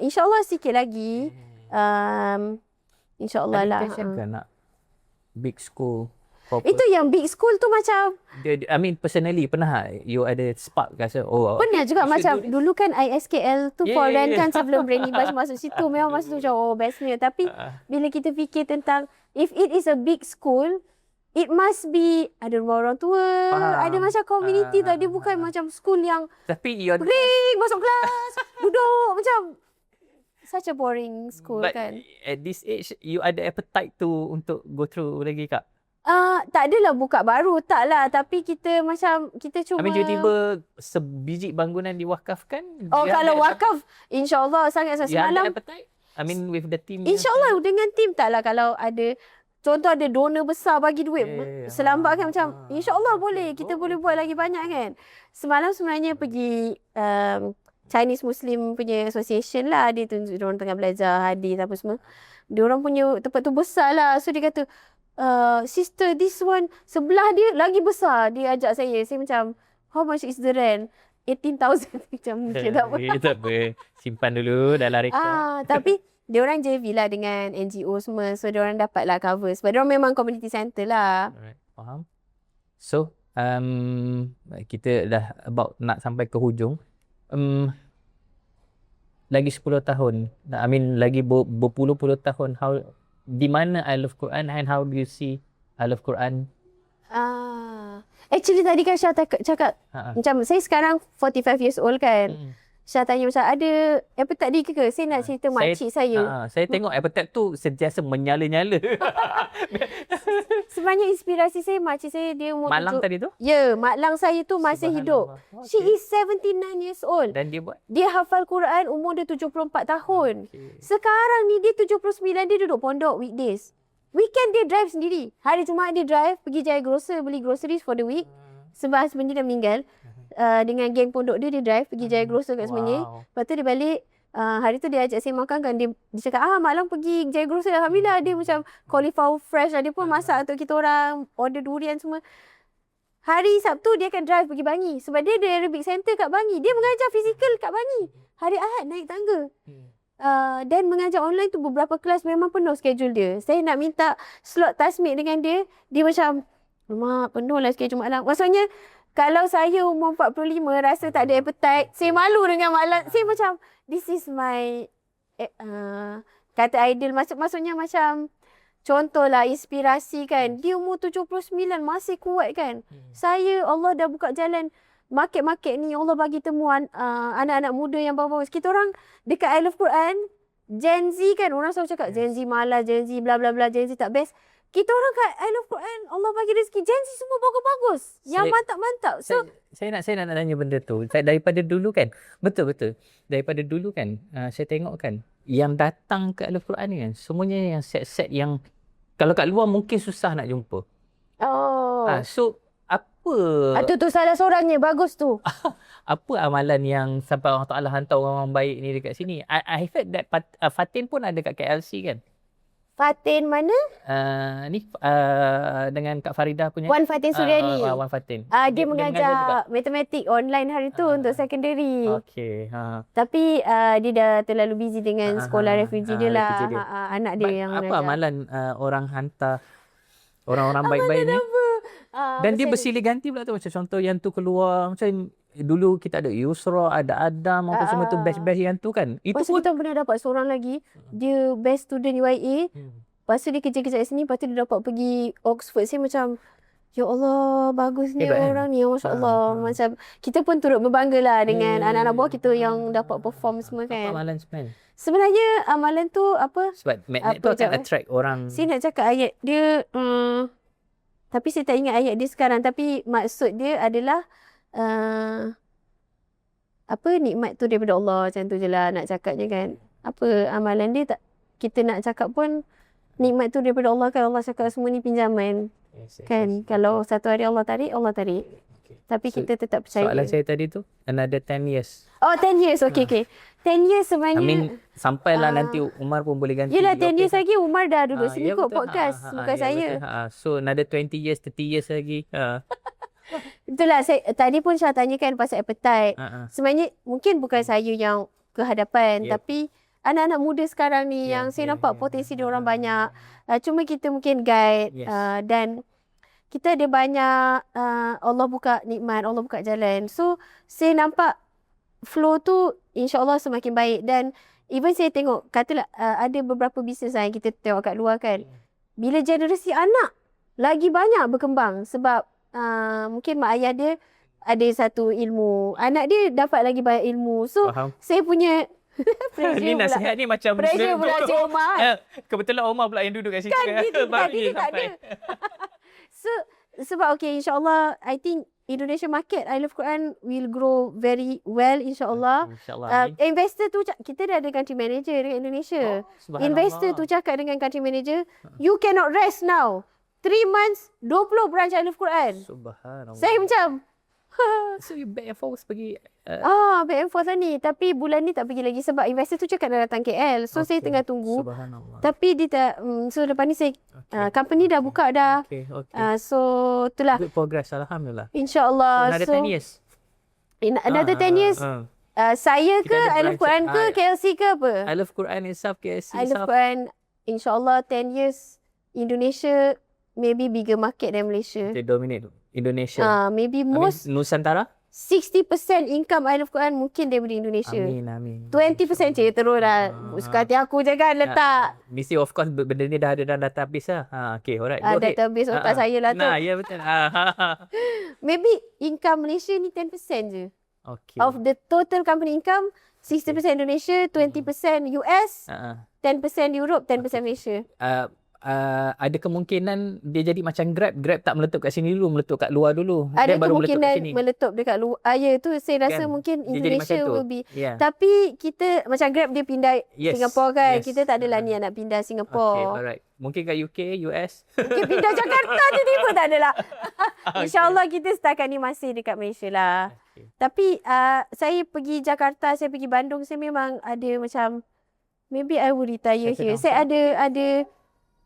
InsyaAllah sikit lagi. InsyaAllah lah. Ada ke nak big school? Itu yang big school tu macam, I mean personally pernah you ada spark rasa pernah juga macam dulu kan ISKL tu foreign kan, sebelum Brainy Bus masuk situ memang masa tu macam bestnya. Tapi bila kita fikir tentang if it is a big school, it must be ada rumah orang tua, ada macam community tau. Dia bukan macam school yang tapi break, masuk kelas, duduk macam such a boring school kan. At this age you ada appetite tu untuk go through lagi kak? Tak adalah buka baru, tak lah. Tapi kita macam, kita cuma, tiba-tiba sebiji bangunan diwakafkan. kalau wakaf, insyaAllah sangat. Semalam, ada appetite? I mean with the team. InsyaAllah dengan tim taklah kalau ada contoh ada donor besar bagi duit selambat kan macam InsyaAllah boleh kita boleh buat lagi banyak kan. Semalam sebenarnya pergi Chinese Muslim punya association lah, dia tunjuk diorang tengah belajar hadis apa semua. Diorang punya tempat tu besar lah. So dia kata sister this one sebelah dia lagi besar. Dia ajak saya macam how much is the rent? 18,000 macam mungkin tak apa. Tak apa. Simpan dulu dalam rekod. Tapi diorang JV lah dengan NGO semua. So diorang dapat lah cover sebab diorang memang community center lah. Alright, faham. So kita dah about nak sampai ke hujung. Lagi 10 tahun, I mean lagi berpuluh-puluh tahun, di mana I Love Quran and how do you see I Love Quran? Actually tadi kan Syah cakap macam saya sekarang 45 years old kan. Syah tanya macam ada appetite dia ke? Saya nak cerita makcik saya. Saya tengok appetite tu sentiasa menyala-nyala. Sebenarnya inspirasi saya makcik saya dia umur Malang tadi tu? Ya, mak lang saya tu masih hidup. Okay. She is 79 years old. Dan dia buat? Dia hafal Quran umur dia 74 tahun. Okay. Sekarang ni dia 79, dia duduk pondok weekdays. Weekend dia drive sendiri. Hari Jumaat dia drive pergi Jaya Grocer beli groceries for the week. Sebab husband dia dah meninggal. Dengan geng pondok dia drive pergi Jaya Grocer kat Semenyih. Lepas tu dia balik. Hari tu dia ajak saya makan kan. Dia cakap, Mak Lang pergi Jaya Grocer. Alhamdulillah dia macam cauliflower fresh. Dia pun masak untuk kita orang. Order durian semua. Hari Sabtu dia akan drive pergi Bangi. Sebab dia ada aerobic center kat Bangi. Dia mengajar fizikal kat Bangi. Hari Ahad naik tangga. Dan mengajar online tu beberapa kelas memang penuh schedule dia. Saya nak minta slot tasmik dengan dia. Dia macam, Mak penuh lah schedule Mak Lang. Maksudnya, kalau saya umur 45 rasa tak ada appetite, saya malu dengan Mak Lang. Saya macam, this is my kata ideal. Maksudnya macam, contohlah inspirasi kan. Dia umur 79 masih kuat kan. Saya, Allah dah buka jalan. Market-market ni Allah bagi temuan anak-anak muda yang bagus. Kita orang dekat I Love Quran, Gen Z kan. Orang selalu cakap Gen Z malas, Gen Z bla bla bla, Gen Z tak best. Kita orang kat I Love Quran, Allah bagi rezeki. Gen Z semua bagus-bagus. Yang mantap-mantap. So, saya nak tanya benda tu. Daripada dulu kan, betul-betul. Daripada dulu kan, saya tengok kan, yang datang ke I Love Quran ni kan, semuanya yang set-set yang, kalau kat luar mungkin susah nak jumpa. So, apa? Tu salah seorangnya. Bagus tu. Apa amalan yang sampai Allah Ta'ala hantar orang baik ni dekat sini? I heard that Fatin pun ada kat KLC kan? Fatin mana? Dengan Kak Faridah punya. Wan Fatin Suryani. Wan Fatin. Dia mengajar matematik online hari tu untuk secondary. Okay. Tapi dia dah terlalu busy dengan sekolah refugee dia lah. Anak dia yang apa amalan orang hantar orang-orang baik-baik ni? Dan dia bersilih ganti pula tu. Macam contoh yang tu keluar. Macam dulu kita ada Yusra, ada Adam. Apa semua tu best-best yang tu kan. Itu pun kita pernah dapat seorang lagi. Dia best student UIA. Lepas tu dia kerja-kerja kat sini. Lepas tu dia dapat pergi Oxford. Saya macam, ya Allah, bagusnya orang ni. Masya Allah. Macam kita pun turut berbangga lah dengan anak-anak buah kita yang dapat perform semua kan. Apa amalan sebenarnya? Sebenarnya amalan tu apa? Sebab magnet tu akan attract orang. Saya nak cakap ayat dia. Tapi saya tak ingat ayat dia sekarang. Tapi maksud dia adalah nikmat tu daripada Allah. Macam tu je lah nak cakapnya kan. Apa amalan dia tak, kita nak cakap pun nikmat tu daripada Allah kan. Allah cakap semua ni pinjaman. Kan. Kalau satu hari Allah tarik, Allah tarik. Tapi kita tetap percaya. Soalan saya tadi tu, another 10 years. Oh, 10 years. Okay. 10 years sebenarnya. I mean, sampailah nanti Umar pun boleh ganti. Yelah, 10 years lagi Umar dah duduk sini kot podcast. Bukan saya. So, another 20 years, 30 years lagi. Itulah, tadi pun Syah tanyakan pasal appetite. Sebenarnya, mungkin bukan saya yang ke hadapan. Tapi, anak-anak muda sekarang ni yang saya nampak potensi dia orang banyak. Cuma kita mungkin guide. Dan kita ada banyak, Allah buka nikmat, Allah buka jalan. So, saya nampak flow tu insyaAllah semakin baik. Dan even saya tengok, katalah ada beberapa bisnes yang kita tengok kat luar kan. Bila generasi anak lagi banyak berkembang. Sebab mungkin mak ayah dia ada satu ilmu. Anak dia dapat lagi banyak ilmu. So, saya punya ni nasihat ni macam pressure pula Cik Omar. Kebetulan Omar pula yang duduk kat situ kan. Gitu, tadi dia tak ada. So, sebab insyaAllah, I think Indonesia market I Love Quran will grow very well insya-Allah. InsyaAllah. Investor tu kita dah ada country manager dekat Indonesia. Investor tu cakap dengan country manager, you cannot rest now. 3 months 20 branch I Love Quran. Subhanallah. Saya macam So you back and forth pergi back and forth lah ni. Tapi bulan ni tak pergi lagi sebab investor tu cakap dah datang KL. So saya tengah tunggu. Subhanallah. Tapi dia tak so lepas ni saya company dah buka dah. Okay. So itulah Good progress, alhamdulillah. insya-Allah. Another So 10 years. another 10 years saya ke Kita ada I Love Quran ke KLC ke apa? I Love Quran itself, KSC I Love itself. Quran insya-Allah 10 years Indonesia maybe bigger market than Malaysia. They dominate Indonesia. Maybe most Nusantara? 60% income I Love Quran mungkin daripada Indonesia. Amin. 20% je terus dah. Suka hati aku je kan letak. Mesti of course benda ni dah ada dalam database lah. Okay, alright. Go ahead. Database otak saya lah tu. Nah, ya betul. Maybe income Malaysia ni 10% je. Okay. Of the total company income, 60% Indonesia, 20% US, 10% Europe, 10% Malaysia. Ada kemungkinan dia jadi macam Grab. Grab tak meletup kat sini dulu, meletup kat luar dulu. Ada Then baru meletup kat kemungkinan sini. meletup dekat luar. Ya tu saya rasa Kan? mungkin Dia jadi Indonesia macam tu. will be. Yeah. Tapi kita macam Grab dia pindah Yes, Singapore kan. yes. Kita tak adalah niat nak pindah Okay, Singapore. alright. Mungkin kat UK, US. Mungkin pindah Jakarta tiba-tiba tak adalah. InsyaAllah kita setakat ni masih dekat Malaysia lah. Okay. Tapi saya pergi Jakarta, saya pergi Bandung, saya memang ada macam maybe I will retire here. Saya ada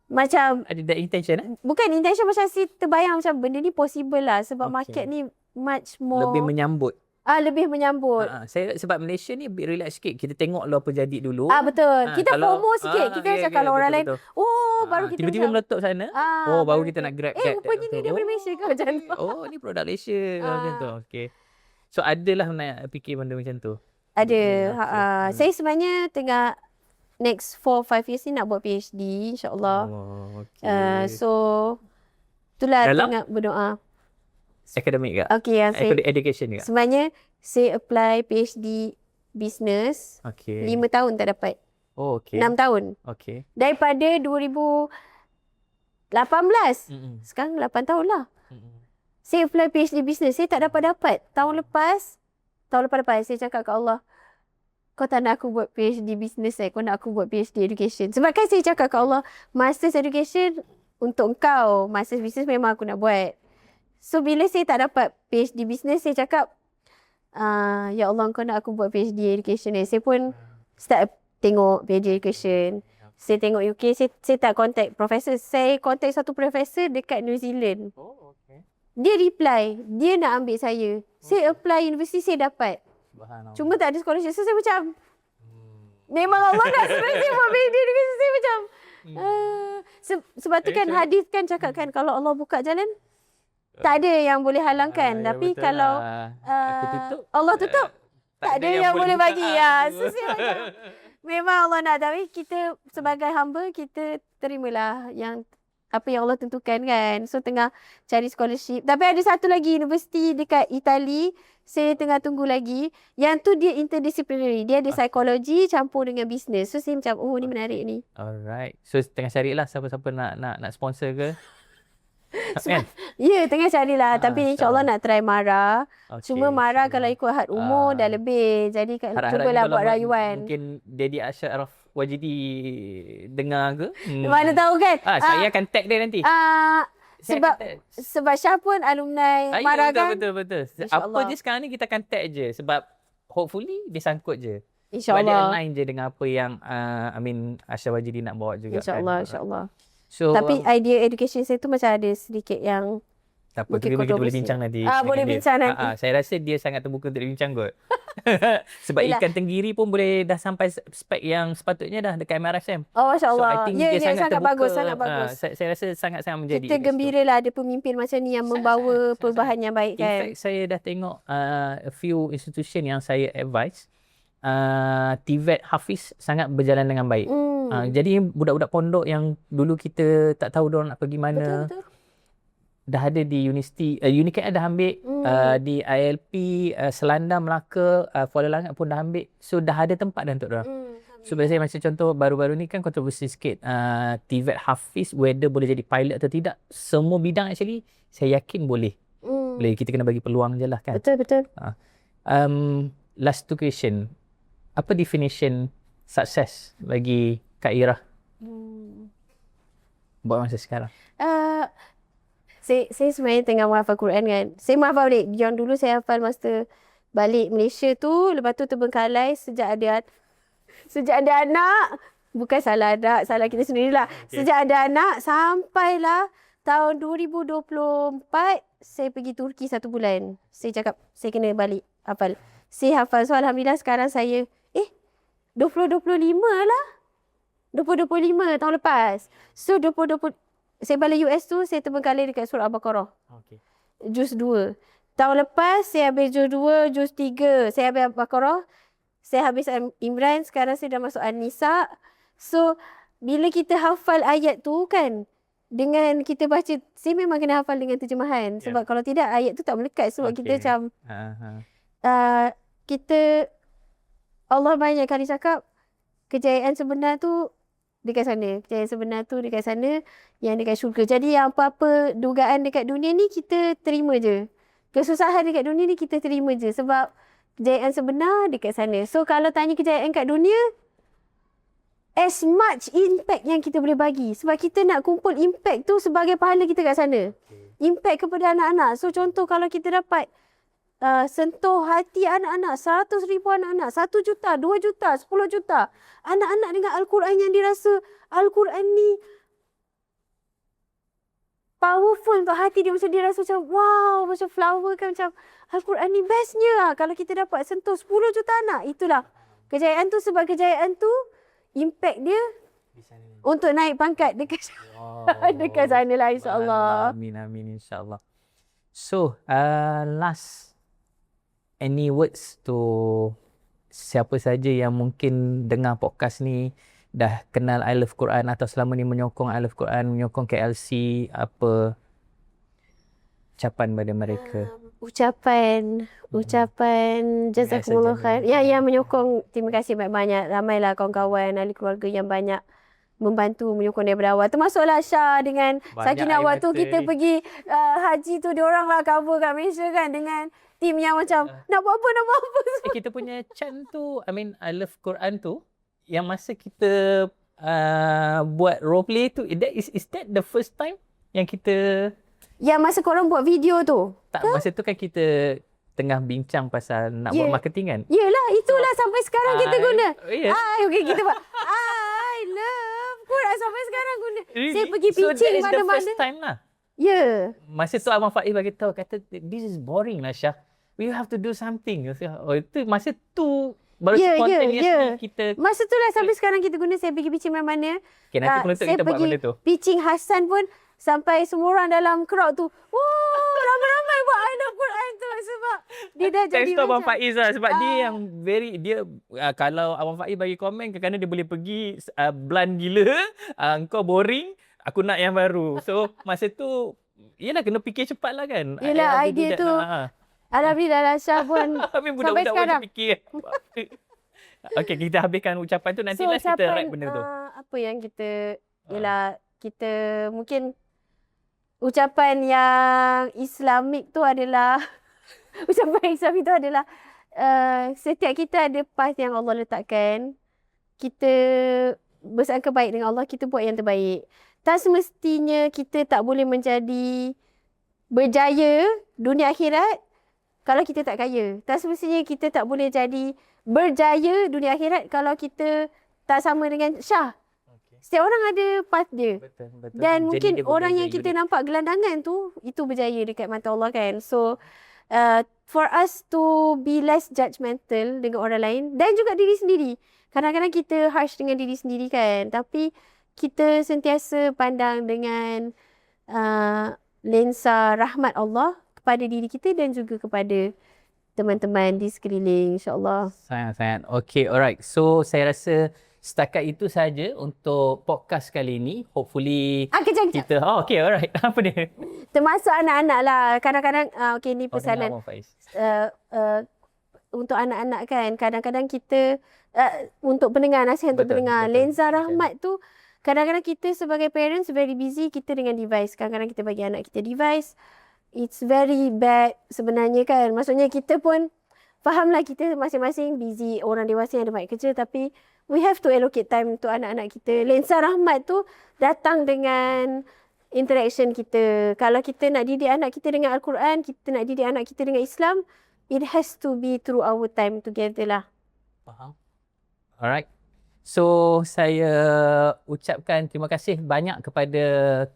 macam Ada that intention bukan intention, macam saya terbayang macam benda ni possible lah sebab Okay. market ni much more lebih menyambut. lebih menyambut. Saya sebab Malaysia ni bit relax sikit. Kita tengok lo apa jadi dulu. Betul. Kita kalau- FOMO sikit. Kita macam kalau orang lain, baru kita tiba-tiba macam, meletup sana. Baru kita nak grab. rupanya ni daripada Malaysia ke macam tu. Ni produk Malaysia macam tu. Okay. So adalah nak fikir benda macam tu. Ada. Saya sebenarnya tengah next 4-5 years ni nak buat PhD insyaAllah. Okay. So itulah Dalam? tengah berdoa. Academic ke? Okay, yang saya Education ke? sebenarnya saya apply PhD business Okay. 5 tahun tak dapat. Oh, okay. 6 tahun. Okay. Daripada 2018. Sekarang 8 tahun lah. Saya apply PhD business. Saya tak dapat-dapat. Tahun lepas saya cakap ke Allah, kau tak nak aku buat PhD business kau nak aku buat PhD education. Sebab kan saya cakap ke Allah, Masters education untuk engkau. Masters business memang aku nak buat. So bila saya tak dapat PhD business, saya cakap, ya Allah kau nak aku buat PhD education ni. Saya pun start tengok PhD education. Saya tengok UK, saya tak contact professor. Saya contact satu professor dekat New Zealand. Oh, okay. Dia reply, dia nak ambil saya. Saya apply universiti, saya dapat. Subhanallah. Cuma tak ada scholarship. So saya macam, memang Allah nak sebenarnya saya buat PhD education. Saya macam, sebab tu kan hadis kan cakap kan, kalau Allah buka jalan, tak ada yang boleh halangkan. Tapi kalau aku tutup, Allah tutup, tak ada yang boleh buka. bagi. So saya macam, memang Allah nak. Tapi kita sebagai hamba, kita terimalah yang apa yang Allah tentukan kan. So tengah cari scholarship. Tapi ada satu lagi universiti dekat Itali, saya tengah tunggu lagi. Yang tu dia interdisciplinary. Dia ada psikologi campur dengan bisnes. So saya macam, ni menarik ni. Alright. So tengah carilah siapa-siapa nak sponsor ke? Kan? Ya, tengah carilah. Tapi insyaAllah nak try Mara. Okay, Cuma Mara kalau ikut had umur dah lebih. Jadi cubalah buat rayuan. Mungkin Daddy Ashraf Wajidi dengar ke? Mana tahu kan? Saya akan tag dia nanti. Sebab Syah pun alumni Mara kan? Betul. Apa je sekarang ni kita akan tag je. Sebab hopefully dia sangkut je. Sebab InsyaAllah. dia align je dengan apa yang Ashraf Wajidi nak bawa juga. InsyaAllah. So, Tapi idea education saya tu macam ada sedikit yang tak apa, kita boleh kontroversi. bincang nanti. Boleh bincang nanti. Saya rasa dia sangat terbuka untuk dibincang kot. Sebab ikan tenggiri pun boleh dah sampai spek yang sepatutnya dah dekat MRSM. Masya Allah. So, I think dia sangat terbuka. Sangat bagus. Saya rasa sangat-sangat menjadi. Kita gembira lah ada pemimpin macam ni yang membawa perubahan yang baik kan. In fact, saya dah tengok a few institution yang saya advise. TVET Hafiz sangat berjalan dengan baik. Jadi budak-budak pondok yang dulu kita tak tahu diorang nak pergi mana. Betul. Dah ada di universiti, UNICAD dah ambil, di ILP, Selanda, Melaka, Kuala Langat pun dah ambil. So dah ada tempat dah untuk diorang. So biasanya macam contoh baru-baru ni kan kontroversi sikit. TVET Hafiz whether boleh jadi pilot atau tidak. Semua bidang actually saya yakin boleh. Boleh, kita kena bagi peluang je lah kan. Betul. Last two question. Apa definition sukses bagi Kak Ira buat masa sekarang? Saya sebenarnya tengah menghafal Quran kan. Saya menghafal balik. Yang dulu saya hafal masa balik Malaysia tu. Lepas tu terbengkalai sejak ada anak. Bukan salah anak, salah kita sendirilah. Sejak ada anak sampailah tahun 2024 saya pergi Turki 1 bulan. Saya cakap saya kena balik hafal. Saya hafal. So alhamdulillah sekarang saya 2025 lah. 2025 tahun lepas. So 2020 saya balik US tu saya terbengkalai dekat surah Al-Baqarah. Juz 2. Tahun lepas saya habis juz 2, juz 3. Saya habis Al-Baqarah. Saya habis Imran. Sekarang saya dah masuk An-Nisa. So bila kita hafal ayat tu kan, dengan kita baca, saya memang kena hafal dengan terjemahan. Sebab kalau tidak ayat tu tak melekat. Sebab kita macam kita, Allah banyak kali cakap kejayaan sebenar tu dekat sana. Kejayaan sebenar tu dekat sana, yang dekat syurga. Jadi yang apa-apa dugaan dekat dunia ni kita terima je. Kesusahan dekat dunia ni kita terima je. Sebab kejayaan sebenar dekat sana. So kalau tanya kejayaan kat dunia, as much impact yang kita boleh bagi. Sebab kita nak kumpul impact tu sebagai pahala kita kat sana. Impact kepada anak-anak. So contoh kalau kita dapat sentuh hati anak-anak, 100,000 anak-anak, 1 juta, 2 juta, 10 juta. Anak-anak dengan Al-Quran yang dirasa Al-Quran ni powerful untuk hati dia. Macam dia rasa macam wow, macam flower kan, macam Al-Quran ni bestnya lah. Kalau kita dapat sentuh 10 juta anak, itulah kejayaan tu. Sebab kejayaan tu impact dia untuk naik pangkat dekat dekat sana lah, insyaAllah. Amin insyaAllah. So last, any words to siapa saja yang mungkin dengar podcast ni dah kenal I Love Quran atau selama ni menyokong I Love Quran, menyokong KLC, apa ucapan pada mereka? Ucapan jazakumullah khair. Yang menyokong, terima kasih banyak-banyak. Ramailah kawan-kawan, ahli keluarga yang banyak membantu menyokong daripada awal. Termasuklah Syah dengan Sakinah waktu kita pergi haji tu, diorang lah cover kat Malaysia kan, dengan tim yang macam nak buat apa. Kita punya chant tu, I Love Quran tu, yang masa kita buat roleplay tu, is that the first time yang kita... Yang masa korang buat video tu? Tak, masa tu kan kita tengah bincang pasal nak buat marketing kan? Yelah, itulah sampai sekarang kita guna. Okay, kita buat I love Quran sampai sekarang guna. Really? Saya pergi pitching mana-mana. So that is the first time lah? Masa tu Abang Faiz bagi tahu, kata this is boring lah Syah. We have to do something. Itu masa tu baru spontaneously kita... Masa tu lah sampai sekarang kita guna. Saya pergi pitching mana-mana. Okay, nanti penutup kita buat benda tu. Pitching Hassan pun sampai semua orang dalam crowd tu, ramai-ramai buat I Love Quran tu. Sebab dia dah jadi macam... Abang Faiz lah. Sebab dia yang kalau Abang Faiz bagi komen, kadang-kadang dia boleh pergi blunt gila, kau boring, aku nak yang baru. So masa tu, yelah kena fikir cepat lah kan. Yelah, idea tu. Alhamdulillah lah Syah pun sampai sekarang. Fikir. Okay, kita habiskan ucapan tu. Nanti lah kita wrap benda tu. Apa yang kita, yelah kita mungkin ucapan yang Islamik tu adalah ucapan Islamik tu adalah setiap kita ada path yang Allah letakkan. Kita bersangka baik dengan Allah, kita buat yang terbaik. Tak semestinya kita tak boleh menjadi berjaya dunia akhirat kalau kita tak kaya. Tak semestinya kita tak boleh jadi berjaya dunia akhirat kalau kita tak sama dengan Syah. Setiap orang ada path dia. Betul. Dan jadi mungkin orang yang kita nampak gelandangan tu, itu berjaya dekat mata Allah kan. So, for us to be less judgmental dengan orang lain dan juga diri sendiri. Kadang-kadang kita harsh dengan diri sendiri kan. Tapi kita sentiasa pandang dengan lensa rahmat Allah kepada diri kita dan juga kepada teman-teman di sekeliling, insyaAllah. Sangat-sangat. Okay, alright. So, saya rasa setakat itu saja untuk podcast kali ini. Hopefully kejap. Kita... okay, alright. Apa dia? Termasuk anak-anak lah. Kadang-kadang, okay, ni pesanan. Untuk anak-anak kan, kadang-kadang kita, untuk pendengar, nasihat untuk pendengar. Lensa rahmat tu, kadang-kadang kita sebagai parents very busy, kita dengan device. Kadang-kadang kita bagi anak kita device. it's very bad sebenarnya kan. Maksudnya kita pun fahamlah kita masing-masing busy, orang dewasa yang ada banyak kerja, tapi we have to allocate time untuk anak-anak kita. Lensa rahmat tu datang dengan interaction kita. Kalau kita nak didik anak kita dengan Al-Quran, kita nak didik anak kita dengan Islam, it has to be through our time together lah. Faham. Alright. So, saya ucapkan terima kasih banyak kepada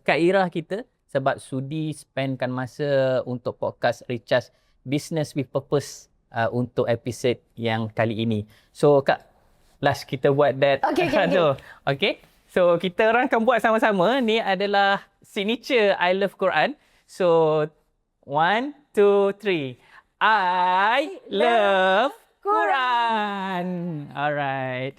Kak Ira kita sebab sudi spendkan masa untuk podcast Recharge Business with Purpose untuk episod yang kali ini. So, Kak, last kita buat that. Okay. Okay. So, kita orang akan buat sama-sama. Ni adalah signature I Love Quran. So, 1, 2, 3. I love Quran. Alright.